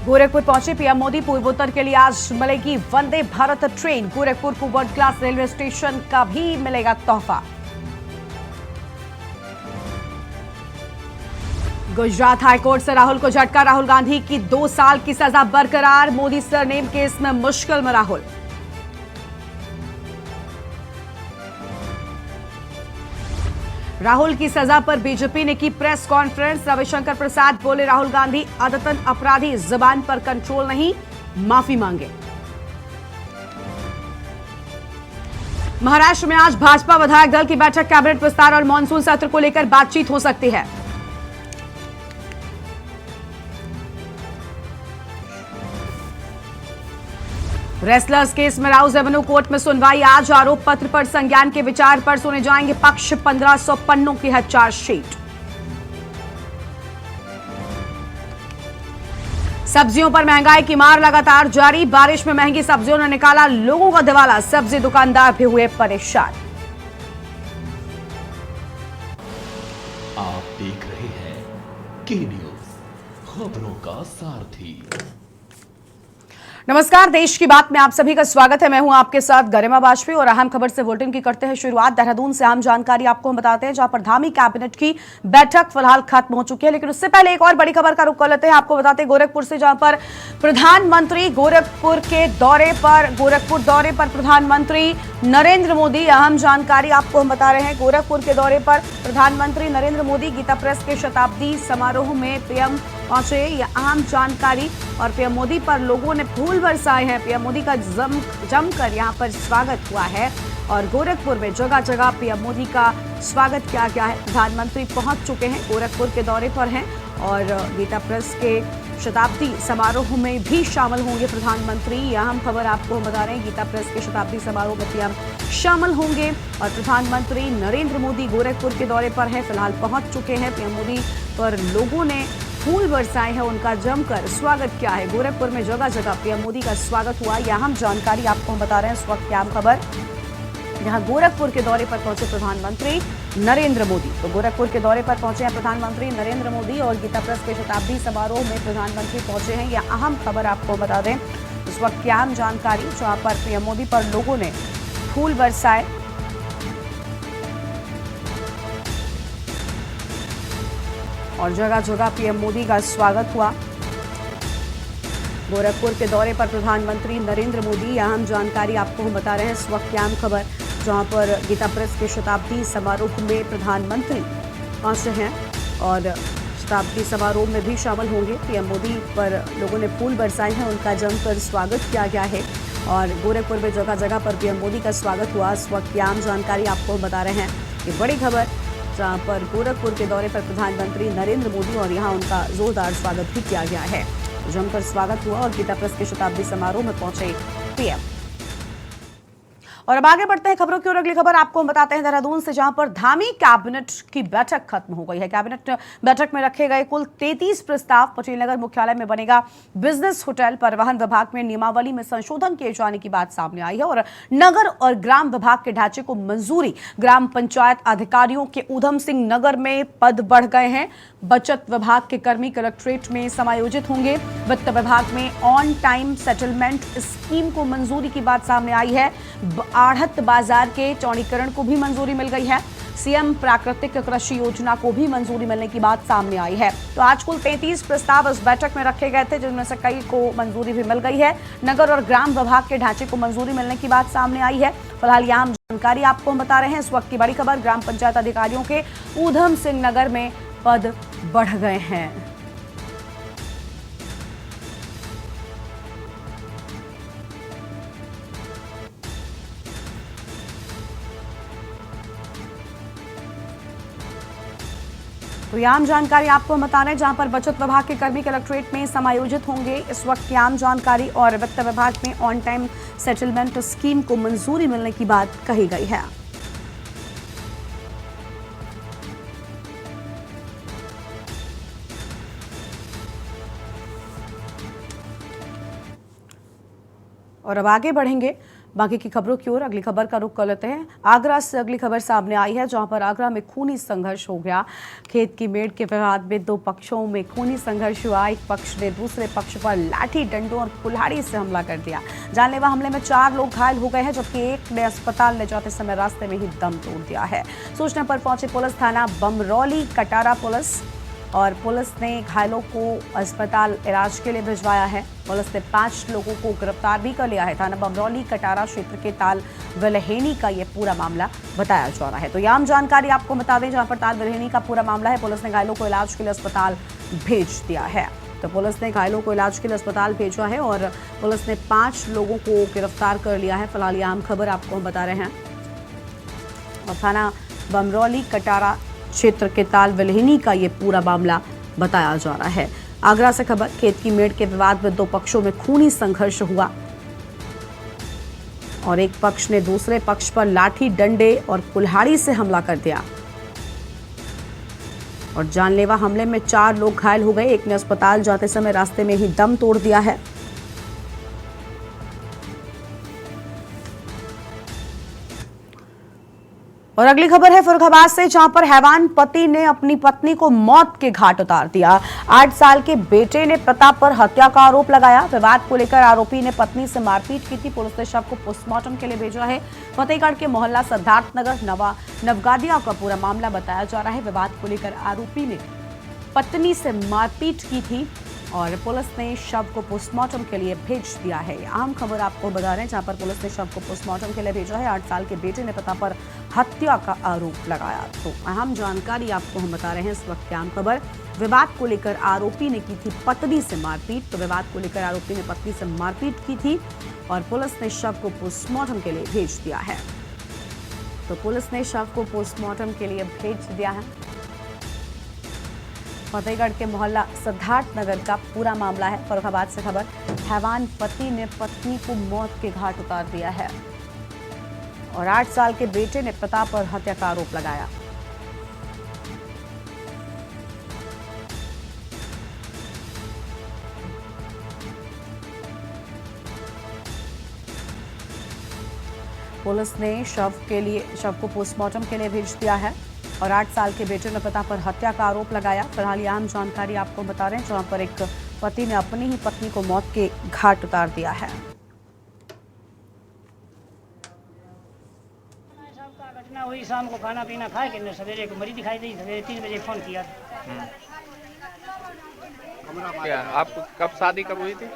गोरखपुर पहुंचे पीएम मोदी। पूर्वोत्तर के लिए आज मिलेगी वंदे भारत ट्रेन। गोरखपुर को वर्ल्ड क्लास रेलवे स्टेशन का भी मिलेगा तोहफा। गुजरात हाईकोर्ट से राहुल को झटका। राहुल गांधी की 2 साल की सजा बरकरार। मोदी सरनेम केस में मुश्किल में राहुल। राहुल की सजा पर बीजेपी ने की प्रेस कॉन्फ्रेंस। रविशंकर प्रसाद बोले, राहुल गांधी आदतन अपराधी, जुबान पर कंट्रोल नहीं, माफी मांगे। महाराष्ट्र में आज भाजपा विधायक दल की बैठक। कैबिनेट विस्तार और मॉनसून सत्र को लेकर बातचीत हो सकती है। रेसलर्स केस में राउज एवेन्यू कोर्ट में सुनवाई आज। आरोप पत्र पर संज्ञान के विचार पर सुने जाएंगे पक्ष। 1500 पन्नों की है चार्जशीट। सब्जियों पर महंगाई की मार लगातार जारी। बारिश में महंगी सब्जियों ने निकाला लोगों का दिवाला। सब्जी दुकानदार भी हुए परेशान। आप देख रहे हैं के न्यूज, खबरों का सारथी। नमस्कार, देश की बात में आप सभी का स्वागत है। मैं हूं आपके साथ गरिमा वाजपेयी और अहम खबर से बुलेटिन की करते हैं शुरुआत। देहरादून से अहम जानकारी आपको हम बताते हैं, जहां पर धामी कैबिनेट की बैठक फिलहाल खत्म हो चुकी है। लेकिन उससे पहले एक और बड़ी खबर का रुख कर लेते हैं। आपको बताते हैं गोरखपुर से, जहां पर प्रधानमंत्री गोरखपुर दौरे पर प्रधानमंत्री नरेंद्र मोदी। अहम जानकारी आपको हम बता रहे हैं, गोरखपुर के दौरे पर प्रधानमंत्री नरेंद्र मोदी गीता प्रेस के शताब्दी समारोह में पीएम पहुंचे। यह अहम जानकारी। और पीएम मोदी पर लोगों ने फूल बरसाए हैं। पीएम मोदी का जमकर यहां पर स्वागत हुआ है और गोरखपुर में जगह जगह पीएम मोदी का स्वागत किया गया है। प्रधानमंत्री पहुंच चुके हैं, गोरखपुर के दौरे पर हैं और गीता प्रेस के शताब्दी समारोह में भी शामिल होंगे प्रधानमंत्री। यह अहम खबर आपको बता रहे हैं, गीता प्रेस के शताब्दी समारोह में पीएम शामिल होंगे और प्रधानमंत्री नरेंद्र मोदी गोरखपुर के दौरे पर हैं, फिलहाल पहुंच चुके हैं। पीएम मोदी पर लोगों ने फूल बरसाए हैं, उनका जमकर स्वागत किया है। गोरखपुर में जगह जगह पीएम मोदी का स्वागत हुआ। यह अहम जानकारी आपको हम बता रहे हैं इस वक्त की अहम खबर। यहां गोरखपुर के दौरे पर पहुंचे प्रधानमंत्री नरेंद्र मोदी। तो गोरखपुर के दौरे पर पहुंचे हैं प्रधानमंत्री नरेंद्र मोदी और गीता प्रेस के शताब्दी समारोह में प्रधानमंत्री पहुंचे हैं। यह अहम खबर आपको बता दें इस वक्त की अहम जानकारी, जहां पर पीएम मोदी पर लोगों ने फूल बरसाए और जगह जगह पीएम मोदी का स्वागत हुआ। गोरखपुर के दौरे पर प्रधानमंत्री नरेंद्र मोदी। अहम जानकारी आपको हम बता रहे हैं इस वक्त की अहम खबर, जहां पर गीता प्रेस के शताब्दी समारोह में प्रधानमंत्री पहुंचे हैं और शताब्दी समारोह में भी शामिल होंगे। पीएम मोदी पर लोगों ने फूल बरसाए हैं, उनका जमकर स्वागत किया गया है और गोरखपुर में जगह जगह पर पीएम मोदी का स्वागत हुआ। इस वक्त की आम जानकारी आपको हम बता रहे हैं, ये बड़ी खबर, जहां पर गोरखपुर के दौरे पर प्रधानमंत्री नरेंद्र मोदी और यहां उनका जोरदार स्वागत भी किया गया है। जमकर स्वागत हुआ और गीता प्रेस के शताब्दी समारोह में पहुंचे पीएम। और अब आगे बढ़ते हैं खबरों की ओर। अगली खबर आपको हम बताते हैं देहरादून से, जहां पर धामी कैबिनेट की बैठक खत्म हो गई है। कैबिनेट बैठक में रखे गए कुल 33 प्रस्ताव। पटेल नगर मुख्यालय में बनेगा बिजनेस होटल। परिवहन विभाग में नियमावली में संशोधन किए जाने की बात सामने आई है और नगर और ग्राम विभाग के ढांचे को मंजूरी। ग्राम पंचायत अधिकारियों के ऊधम सिंह नगर में पद बढ़ गए हैं। बचत विभाग के कर्मी कलेक्ट्रेट में समायोजित होंगे। वित्त विभाग में ऑन टाइम सेटलमेंट स्कीम को मंजूरी की बात सामने आई है। आढ़त बाजार के चौड़ीकरण को भी मंजूरी मिल गई है। सीएम प्राकृतिक कृषि योजना को भी मंजूरी मिलने की बात सामने आई है। तो आज कुल 33 प्रस्ताव इस बैठक में रखे गए थे, जिनमें से कई को मंजूरी भी मिल गई है। नगर और ग्राम विभाग के ढांचे को मंजूरी मिलने की बात सामने आई है। फिलहाल यह जानकारी आपको हम बता रहे हैं। इस वक्त की बड़ी खबर, ग्राम पंचायत अधिकारियों के ऊधम सिंह नगर में पद बढ़ गए हैं। तो ये आम जानकारी आपको हम बता रहे हैं, जहां पर बचत विभाग के कर्मी कलेक्ट्रेट में समायोजित होंगे। इस वक्त की आम जानकारी। और वित्त विभाग में ऑन टाइम सेटलमेंट स्कीम को मंजूरी मिलने की बात कही गई है। और अब आगे बढ़ेंगे बाकी की खबरों की ओर अगली खबर का रुख कर लेते हैं। आगरा से अगली खबर सामने आई है, जहां पर आगरा में खूनी संघर्ष हो गया। खेत की मेड़ के विवाद में दो पक्षों में खूनी संघर्ष हुआ। एक पक्ष ने दूसरे पक्ष पर लाठी डंडों और कुल्हाड़ी से हमला कर दिया। जानलेवा हमले में 4 लोग घायल हो गए हैं, जबकि एक ने अस्पताल ले जाते समय रास्ते में ही दम तोड़ दिया है। सूचना पर पहुंची पुलिस थाना बमरौली कटारा पुलिस ने घायलों को अस्पताल इलाज के लिए भिजवाया है। पुलिस ने 5 लोगों को गिरफ्तार भी कर लिया है। थाना बमरौली कटारा क्षेत्र के ताल विलहेनी का ये पूरा मामला बताया जा रहा है। तो ये आम जानकारी आपको बता दें, जहां पर ताल विलहेनी का पूरा मामला है। पुलिस ने घायलों को इलाज के लिए अस्पताल भेज दिया है। तो पुलिस ने घायलों को इलाज के लिए अस्पताल भेजा है और पुलिस ने 5 लोगों को गिरफ्तार कर लिया है। फिलहाल ये आम खबर आपको हम बता रहे हैं। और थाना बमरौली कटारा क्षेत्र के ताल विलहेनी का ये पूरा मामला बताया जा रहा है। आगरा से खबर, खेत की मेड़ के विवाद में 2 पक्षों में खूनी संघर्ष हुआ और एक पक्ष ने दूसरे पक्ष पर लाठी डंडे और कुल्हाड़ी से हमला कर दिया और जानलेवा हमले में 4 लोग घायल हो गए। एक ने अस्पताल जाते समय रास्ते में ही दम तोड़ दिया है। और अगली खबर है फर्रुखाबाद से, जहां पर हैवान पति ने अपनी पत्नी को मौत के घाट उतार दिया। 8 साल के बेटे ने प्रताप पर हत्या का आरोप लगाया। विवाद को लेकर आरोपी ने पत्नी से मारपीट की थी। पुलिस ने शव को पोस्टमार्टम के लिए भेजा है। फतेहगढ़ के मोहल्ला सिद्धार्थनगर नवगादिया का पूरा मामला बताया जा रहा है। विवाद को लेकर आरोपी ने पत्नी से मारपीट की थी और पुलिस ने शव को पोस्टमार्टम के लिए भेज दिया है। अहम खबर आपको बता रहे हैं, जहां पर पुलिस ने शव को पोस्टमार्टम के लिए भेजा है। 8 साल के बेटे ने पिता पर हत्या का आरोप लगाया। तो अहम जानकारी आपको हम बता रहे हैं इस वक्त की अहम खबर। विवाद को लेकर आरोपी ने की थी पत्नी से मारपीट। तो विवाद को लेकर आरोपी ने पत्नी से मारपीट की थी और पुलिस ने शव को पोस्टमार्टम के लिए भेज दिया है। तो पुलिस ने शव को पोस्टमार्टम के लिए भेज दिया है। फतेहगढ़ के मोहल्ला सिद्धार्थनगर का पूरा मामला है। फर्रुखाबाद से खबर, हैवान पति ने पत्नी को मौत के घाट उतार दिया है और 8 साल के बेटे ने पिता पर हत्या का आरोप लगाया। पुलिस ने शव को पोस्टमार्टम के लिए भेज दिया है और 8 साल के बेटे ने पिता पर हत्या का आरोप लगाया। फिलहाल ये आम जानकारी आपको बता रहे हैं, जहां पर एक पति ने अपनी ही पत्नी को मौत के घाट उतार दिया है। घटना हुई शाम को, खाना पीना खाए कि सवेरे को मरी दिखाई दी। सवेरे 3 बजे फोन किया। क्या आपको कब शादी कब हुई थी?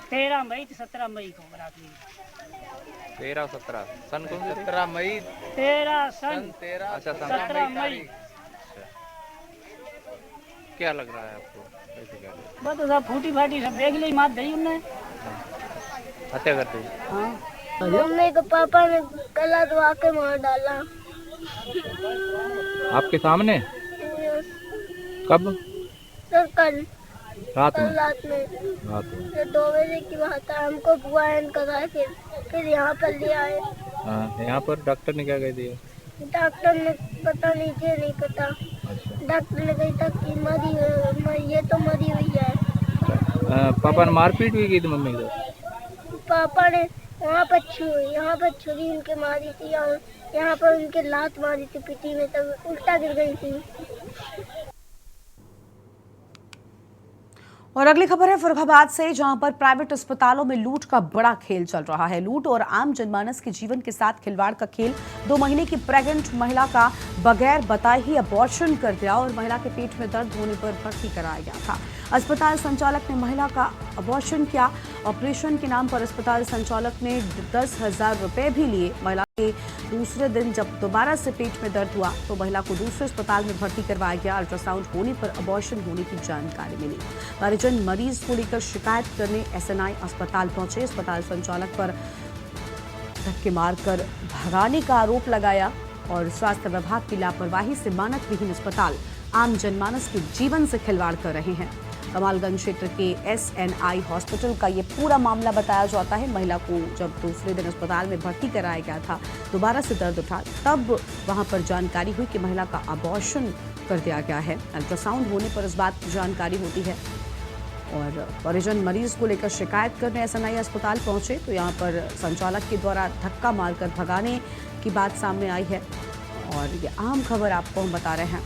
13 मई 17 मई को रात में। 13 17 सन कौन सी? 17 मई 13 सन 13। अच्छा, 17 मई। क्या लग रहा है आपको? कैसे क्या बस तो सब फूटी फाटी सब देख ली, मात दी उनने। हत्या कर दी? हाँ। मम्मी को पापा ने गला दबा के मार डाला। आपके सामने? कब? सर कल रात में? रात में ये 2 बजे की बात है। हमको बुआ कराए, फिर यहाँ पर ले आए। हाँ, यहाँ पर डॉक्टर ने क्या कह दिया? डॉक्टर ने पता नहीं पता। डॉक्टर ने कही था कि ये तो मरी हुई है। पापा ने मारपीट भी की थी मम्मी को? पापा ने यहाँ पर छुरी उनके मारी थी और यहाँ पर उनके लात मारी थी पिटी में, तब उल्टा गिर गई थी। और अगली खबर है फर्रुखाबाद से, जहां पर प्राइवेट अस्पतालों में लूट का बड़ा खेल चल रहा है। लूट और आम जनमानस के जीवन के साथ खिलवाड़ का खेल। 2 महीने की प्रेग्नेंट महिला का बगैर बताए ही अबॉर्शन कर दिया और महिला के पेट में दर्द होने पर भर्ती कराया गया था। अस्पताल संचालक ने महिला का अबॉर्शन किया। ऑपरेशन के नाम पर अस्पताल संचालक ने 10,000 रुपए भी लिए। महिला के दूसरे दिन जब दोबारा से पेट में दर्द हुआ तो महिला को दूसरे अस्पताल में भर्ती करवाया गया। अल्ट्रासाउंड होने पर अबॉर्शन होने की जानकारी मिली। परिजन मरीज को लेकर शिकायत करने एसएनआई अस्पताल पहुंचे। अस्पताल संचालक पर धक्के मारकर भगाने का आरोप लगाया और स्वास्थ्य विभाग की लापरवाही से मानक विहीन अस्पताल आम जनमानस के जीवन से खिलवाड़ कर रहे हैं। कमालगंज क्षेत्र के एसएनआई हॉस्पिटल का ये पूरा मामला बताया जाता है। महिला को जब दूसरे दिन अस्पताल में भर्ती कराया गया था, दोबारा से दर्द उठा, तब वहां पर जानकारी हुई कि महिला का अबॉर्शन कर दिया गया है। अल्ट्रासाउंड होने पर इस बात की जानकारी होती है और परिजन मरीज को लेकर शिकायत करने एसएनआई अस्पताल पहुंचे तो यहां पर संचालक के द्वारा धक्का मारकर भगाने की बात सामने आई है और ये अहम खबर आपको हम बता रहे हैं।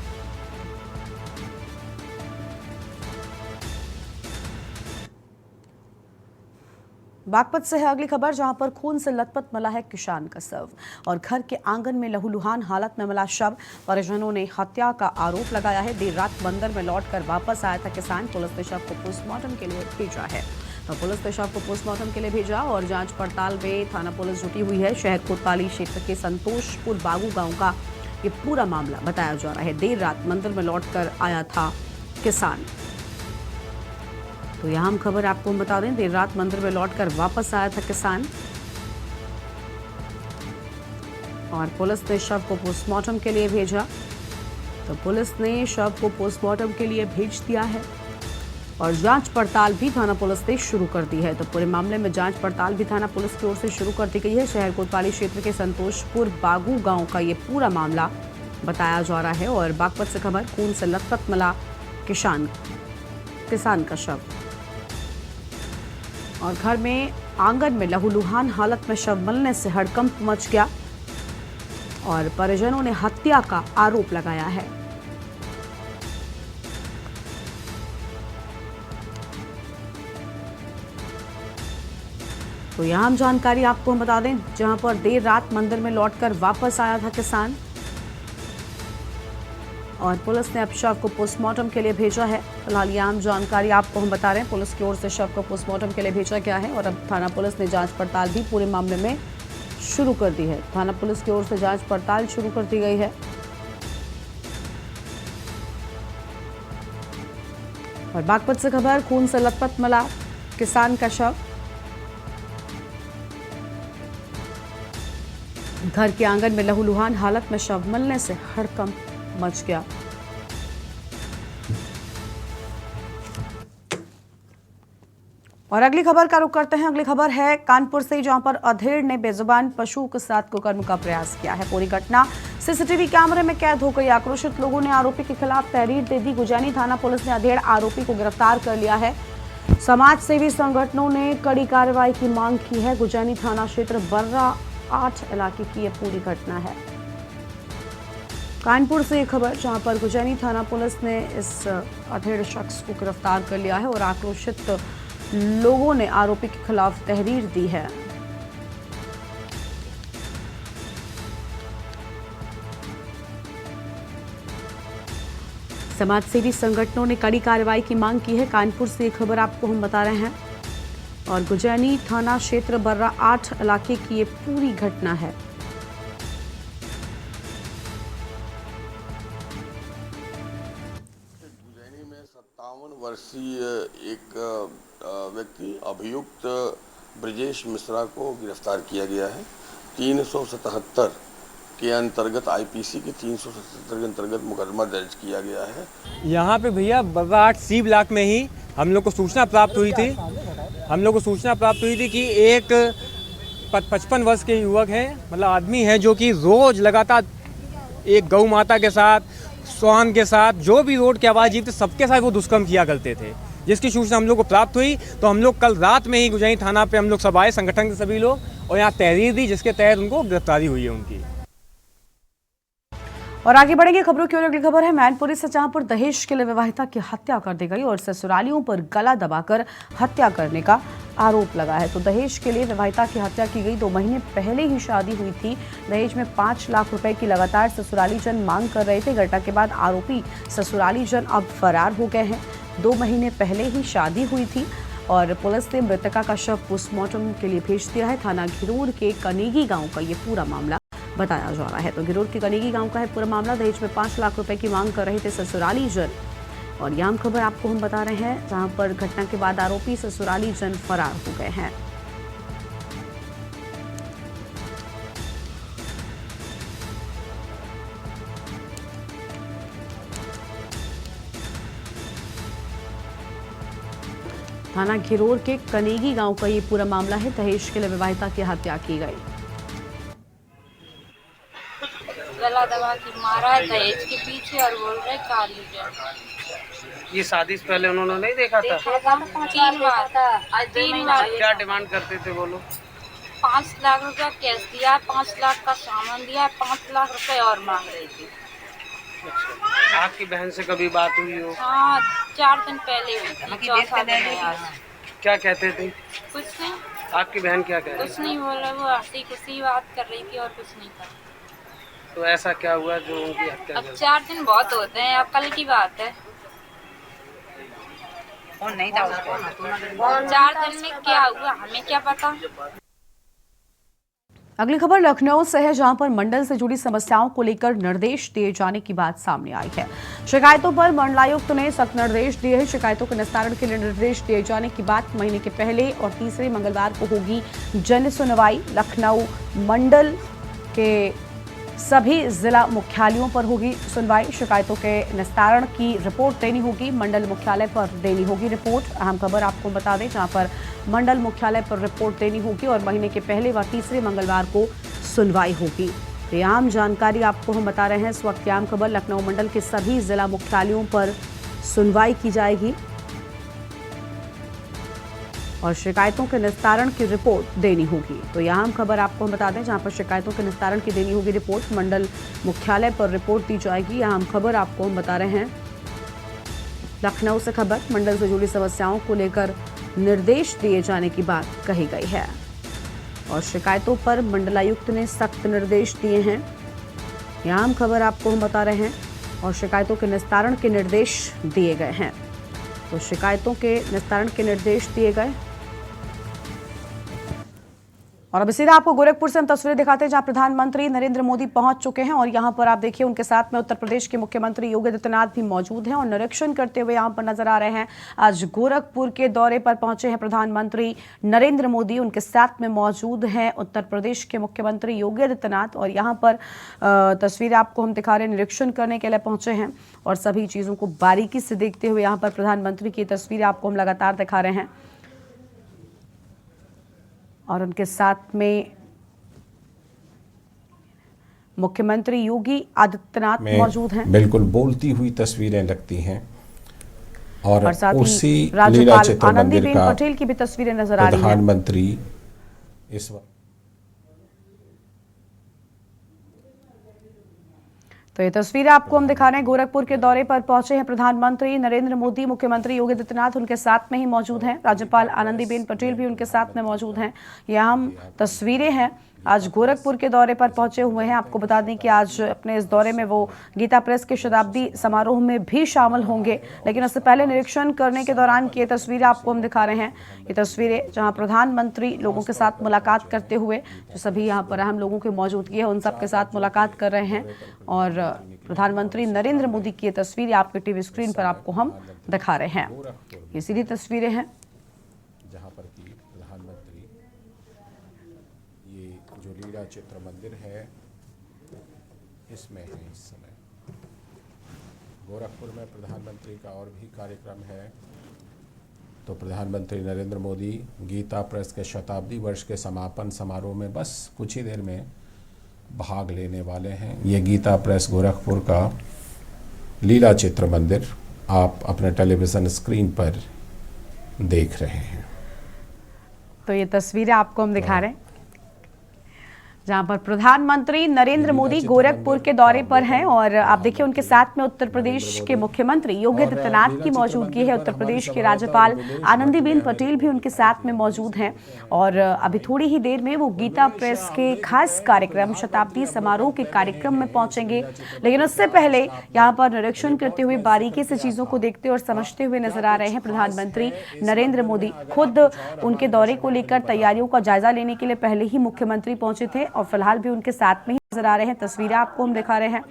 बागपत से है अगली खबर, जहां पर खून से लथपथ मिला है किसान का शव और घर के आंगन में लहूलुहान हालत में मिला शव। परिजनों ने हत्या का आरोप लगाया है। देर रात मंदिर में लौटकर वापस आया था किसान। पुलिस ने शव को पोस्टमार्टम के लिए भेजा है। तो पुलिस ने शव को पोस्टमार्टम के लिए भेजा और जांच पड़ताल में थाना पुलिस जुटी हुई है। शहर कोतवाली क्षेत्र के संतोषपुर बागू गाँव का ये पूरा मामला बताया जा रहा है। देर रात मंदिर में लौटकर आया था किसान। तो यहाँ हम खबर आपको हम बता दें, देर रात मंदिर में लौटकर वापस आया था किसान और पुलिस ने शव को पोस्टमार्टम के लिए भेजा। तो पुलिस ने शव को पोस्टमार्टम के लिए भेज दिया है और जांच पड़ताल भी थाना पुलिस ने शुरू कर दी है। तो पूरे मामले में जांच पड़ताल भी थाना पुलिस की ओर से शुरू कर दी गई है। शहर कोतवाली क्षेत्र के संतोषपुर बागू गांव का ये पूरा मामला बताया जा रहा है। और बागपत से खबर, खून से लथपथ मिला किसान का शव और घर में आंगन में लहूलुहान हालत में शव मिलने से हड़कंप मच गया और परिजनों ने हत्या का आरोप लगाया है। तो यहां हम जानकारी आपको हम बता दें, जहां पर देर रात मंदिर में लौटकर वापस आया था किसान और पुलिस ने अब शव को पोस्टमार्टम के लिए भेजा है। फिलहाल ये आम जानकारी आपको हम बता रहे हैं। पुलिस की ओर से शव को पोस्टमार्टम के लिए भेजा गया है और अब थाना पुलिस ने जांच पड़ताल भी पूरे मामले में शुरू कर दी है। थाना पुलिस की ओर से जांच पड़ताल शुरू कर दी गई है और बागपत से खबर, खून से लथपथ मिला किसान का शव। घर के आंगन में लहूलुहान हालत में शव मिलने से हड़कंप मच गया। और अगली खबर का रुख करते हैं। अगली खबर है कानपुर से, जहां पर अधेड़ ने बेजुबान पशु के साथ कुकर्म का प्रयास किया है। पूरी घटना सीसीटीवी कैमरे में कैद हो गई। आक्रोशित लोगों ने आरोपी के खिलाफ तहरीर दे दी। गुजैनी थाना पुलिस ने अधेड़ आरोपी को गिरफ्तार कर लिया है। समाज सेवी संगठनों ने कड़ी कार्रवाई की मांग की है। गुजैनी थाना क्षेत्र बर्रा 8 इलाके की यह पूरी घटना है। कानपुर से एक खबर, जहां पर गुजैनी थाना पुलिस ने इस अधेड़ शख्स को गिरफ्तार कर लिया है और आक्रोशित लोगों ने आरोपी के खिलाफ तहरीर दी है। समाजसेवी संगठनों ने कड़ी कार्रवाई की मांग की है। कानपुर से एक खबर आपको हम बता रहे हैं और गुजैनी थाना क्षेत्र बर्रा 8 इलाके की ये पूरी घटना है। गुजैनी में 57 वर्षीय एक व्यक्ति अभियुक्त ब्रजेश मिश्रा को गिरफ्तार किया गया है। 377 के अंतर्गत आईपीसी के 377 के अंतर्गत मुकदमा दर्ज किया गया है। यहाँ पे भैया बर्रा 8 सी ब्लॉक में ही हम लोग को सूचना प्राप्त हुई थी कि एक 55 वर्ष के युवक है, मतलब आदमी है, जो कि रोज लगातार एक गौ माता के साथ, स्वान के साथ, जो भी रोड के आवाज़ जीते सबके साथ वो दुष्कर्म किया करते थे। जिसकी सूचना हम लोग को प्राप्त हुई तो हम लोग कल रात में ही गुजैनी थाना पे हम लोग सब आए, संगठन के सभी लोग, और यहाँ तहरीर दी, जिसके तहत उनको गिरफ्तारी हुई है उनकी। और आगे बढ़ेंगे खबरों की ओर। अगली खबर है मैनपुरी से, जहां पर दहेज के लिए विवाहिता की हत्या कर दी गई और ससुरालियों पर गला दबाकर हत्या करने का आरोप लगा है। तो दहेज के लिए विवाहिता की हत्या की गई। 2 महीने पहले ही शादी हुई थी। दहेज में 5 लाख रुपए की लगातार ससुराली जन मांग कर रहे थे। घटना के बाद आरोपी ससुराली जन अब फरार हो गए हैं। 2 महीने पहले ही शादी हुई थी और पुलिस ने मृतका का शव पोस्टमार्टम के लिए भेज दिया है। थाना घिरोर के कनेगी गांव का ये पूरा मामला बताया जा रहा है। तो घिरोर के कनेगी गांव का है पूरा मामला। दहेज में 5 लाख रुपए की मांग कर रहे थे ससुराली जन और यह खबर आपको हम बता रहे हैं, जहां पर घटना के बाद आरोपी ससुराली जन फरार हो गए हैं। थाना घिरोर के कनेगी गांव का ये पूरा मामला है। दहेज के लिए विवाहिता की हत्या की गई। गला दबा के मारा है दहेज के पीछे और बोल रहे काली जय। ये शादी से पहले उन्होंने नहीं देखा था? 3 बार क्या डिमांड करते थे वो लोग? 5 लाख रुपया कैश दिया है, 5 लाख का सामान दिया है, 5 लाख रुपए और मांग रही थी। अच्छा, आपकी बहन से कभी बात हुई हो? हाँ, 4 दिन पहले हुई थी, चौथा दिन है आज। क्या कहते थे? कुछ नहीं, आपकी बहन क्या कह रही? कुछ नहीं बोल रहे, वो हंसी खुशी बात कर रही थी और कुछ नहीं था। तो ऐसा क्या हुआ जो उनकी हत्या अब कर दी? 4 दिन बहुत होते हैं, अब कल की बात है। नहीं था उसको। 4 दिन में क्या हुआ हमें क्या पता। अगली खबर लखनऊ से है, जहां पर मंडल से जुड़ी समस्याओं को लेकर निर्देश दिए जाने की बात सामने आई है। शिकायतों पर मंडलायुक्त ने सख्त निर्देश दिए हैं। शिकायतों के निस्तारण के लिए निर्देश दिए जाने की बात महीने के पहले और तीसरे मंगलवार को होगी जन सुनवाई। लखनऊ मंडल के सभी जिला मुख्यालयों पर होगी सुनवाई। शिकायतों के निस्तारण की रिपोर्ट देनी होगी, मंडल मुख्यालय पर देनी होगी रिपोर्ट। अहम खबर आपको बता दें, जहां पर मंडल मुख्यालय पर रिपोर्ट देनी होगी और महीने के पहले व तीसरे मंगलवार को सुनवाई होगी। तो आम जानकारी आपको हम बता रहे हैं इस वक्त की आम खबर। लखनऊ मंडल के सभी जिला मुख्यालयों पर सुनवाई की जाएगी और शिकायतों के निस्तारण की रिपोर्ट देनी होगी। तो यह आम खबर आपको हम बता दें, जहां पर शिकायतों के निस्तारण की देनी होगी रिपोर्ट, मंडल मुख्यालय पर रिपोर्ट दी जाएगी। यह आम खबर आपको हम बता रहे हैं। लखनऊ से खबर, मंडल से जुड़ी समस्याओं को लेकर निर्देश दिए जाने की बात कही गई है और शिकायतों पर मंडलायुक्त ने सख्त निर्देश दिए हैं। यह आम खबर आपको हम बता रहे हैं और शिकायतों के निस्तारण के निर्देश दिए गए हैं। तो शिकायतों के निस्तारण के निर्देश दिए गए। और अब सीधा आपको गोरखपुर से हम तस्वीरें दिखाते हैं, जहां प्रधानमंत्री नरेंद्र मोदी पहुंच चुके हैं और यहां पर आप देखिए उनके साथ में उत्तर प्रदेश के मुख्यमंत्री योगी आदित्यनाथ भी मौजूद हैं और निरीक्षण करते हुए यहां पर नजर आ रहे हैं। आज गोरखपुर के दौरे पर पहुंचे हैं प्रधानमंत्री नरेंद्र मोदी, उनके साथ में मौजूद हैं उत्तर प्रदेश के मुख्यमंत्री योगी आदित्यनाथ और यहां पर तस्वीरें आपको हम दिखा रहे हैं, निरीक्षण करने के लिए पहुंचे हैं और सभी चीजों को बारीकी से देखते हुए यहां पर प्रधानमंत्री की तस्वीरें आपको हम लगातार दिखा रहे हैं और उनके साथ में मुख्यमंत्री योगी आदित्यनाथ मौजूद हैं। बिल्कुल बोलती हुई तस्वीरें लगती हैं और साथ उसी ही लीला राज्यपाल चित्र मंदिर आनंदीबेन का पटेल की भी तस्वीरें नजर आ रही हैं। प्रधानमंत्री इस वक्त तो ये तस्वीरें आपको हम दिखा रहे हैं। गोरखपुर के दौरे पर पहुंचे हैं प्रधानमंत्री नरेंद्र मोदी, मुख्यमंत्री योगी आदित्यनाथ उनके साथ में ही मौजूद हैं, राज्यपाल आनंदीबेन पटेल भी उनके साथ में मौजूद हैं। ये हम तस्वीरें हैं, आज गोरखपुर के दौरे पर पहुंचे हुए हैं। आपको बता दें कि आज अपने इस दौरे में वो गीता प्रेस के शताब्दी समारोह में भी शामिल होंगे, लेकिन उससे पहले निरीक्षण करने के दौरान की ये तस्वीरें आपको हम दिखा रहे हैं। ये तस्वीरें जहां प्रधानमंत्री लोगों के साथ मुलाकात करते हुए, जो सभी यहाँ पर अहम लोगों की मौजूदगी है उन सबके साथ मुलाकात कर रहे हैं और प्रधानमंत्री नरेंद्र मोदी की ये तस्वीरें आपके टीवी स्क्रीन पर आपको हम दिखा रहे हैं। ये सीधी तस्वीरें हैं जहां पर की प्रधानमंत्री, ये जो लीला चित्र मंदिर है इसमें है। इस समय गोरखपुर में प्रधानमंत्री का और भी कार्यक्रम है। तो प्रधानमंत्री नरेंद्र मोदी गीता प्रेस के शताब्दी वर्ष के समापन समारोह में बस कुछ ही देर में भाग लेने वाले हैं। ये गीता प्रेस गोरखपुर का लीला चित्र मंदिर आप अपने टेलीविज़न स्क्रीन पर देख रहे हैं। तो ये तस्वीरें आपको हम दिखा रहे हैं जहां पर प्रधानमंत्री नरेंद्र मोदी गोरखपुर के दौरे पर हैं और आप देखिए उनके साथ में उत्तर प्रदेश के मुख्यमंत्री योगी आदित्यनाथ की मौजूदगी है। उत्तर प्रदेश के राज्यपाल आनंदीबेन पटेल भी उनके साथ में मौजूद हैं और अभी थोड़ी ही देर में वो गीता प्रेस के खास कार्यक्रम शताब्दी समारोह के कार्यक्रम में पहुंचेंगे। लेकिन उससे पहले यहाँ पर निरीक्षण करते हुए, बारीकी से चीजों को देखते और समझते हुए नजर आ रहे हैं प्रधानमंत्री नरेंद्र मोदी। खुद उनके दौरे को लेकर तैयारियों का जायजा लेने के लिए पहले ही मुख्यमंत्री पहुंचे थे और फिलहाल भी उनके साथ में ही नजर आ रहे हैं। तस्वीरें आपको हम दिखा रहे हैं।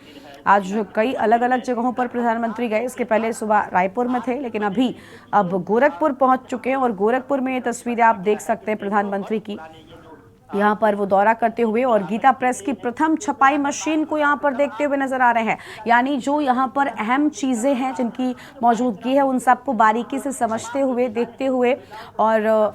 आज कई अलग अलग जगहों पर प्रधानमंत्री गए, इसके पहले सुबह रायपुर में थे, लेकिन अब गोरखपुर पहुंच चुके हैं और गोरखपुर में ये तस्वीरें आप देख सकते हैं प्रधानमंत्री की। यहाँ पर वो दौरा करते हुए और गीता प्रेस की प्रथम छपाई मशीन को यहाँ पर देखते हुए नजर आ रहे हैं। यानी जो यहाँ पर अहम चीजें हैं जिनकी मौजूदगी है उन सबको बारीकी से समझते हुए, देखते हुए और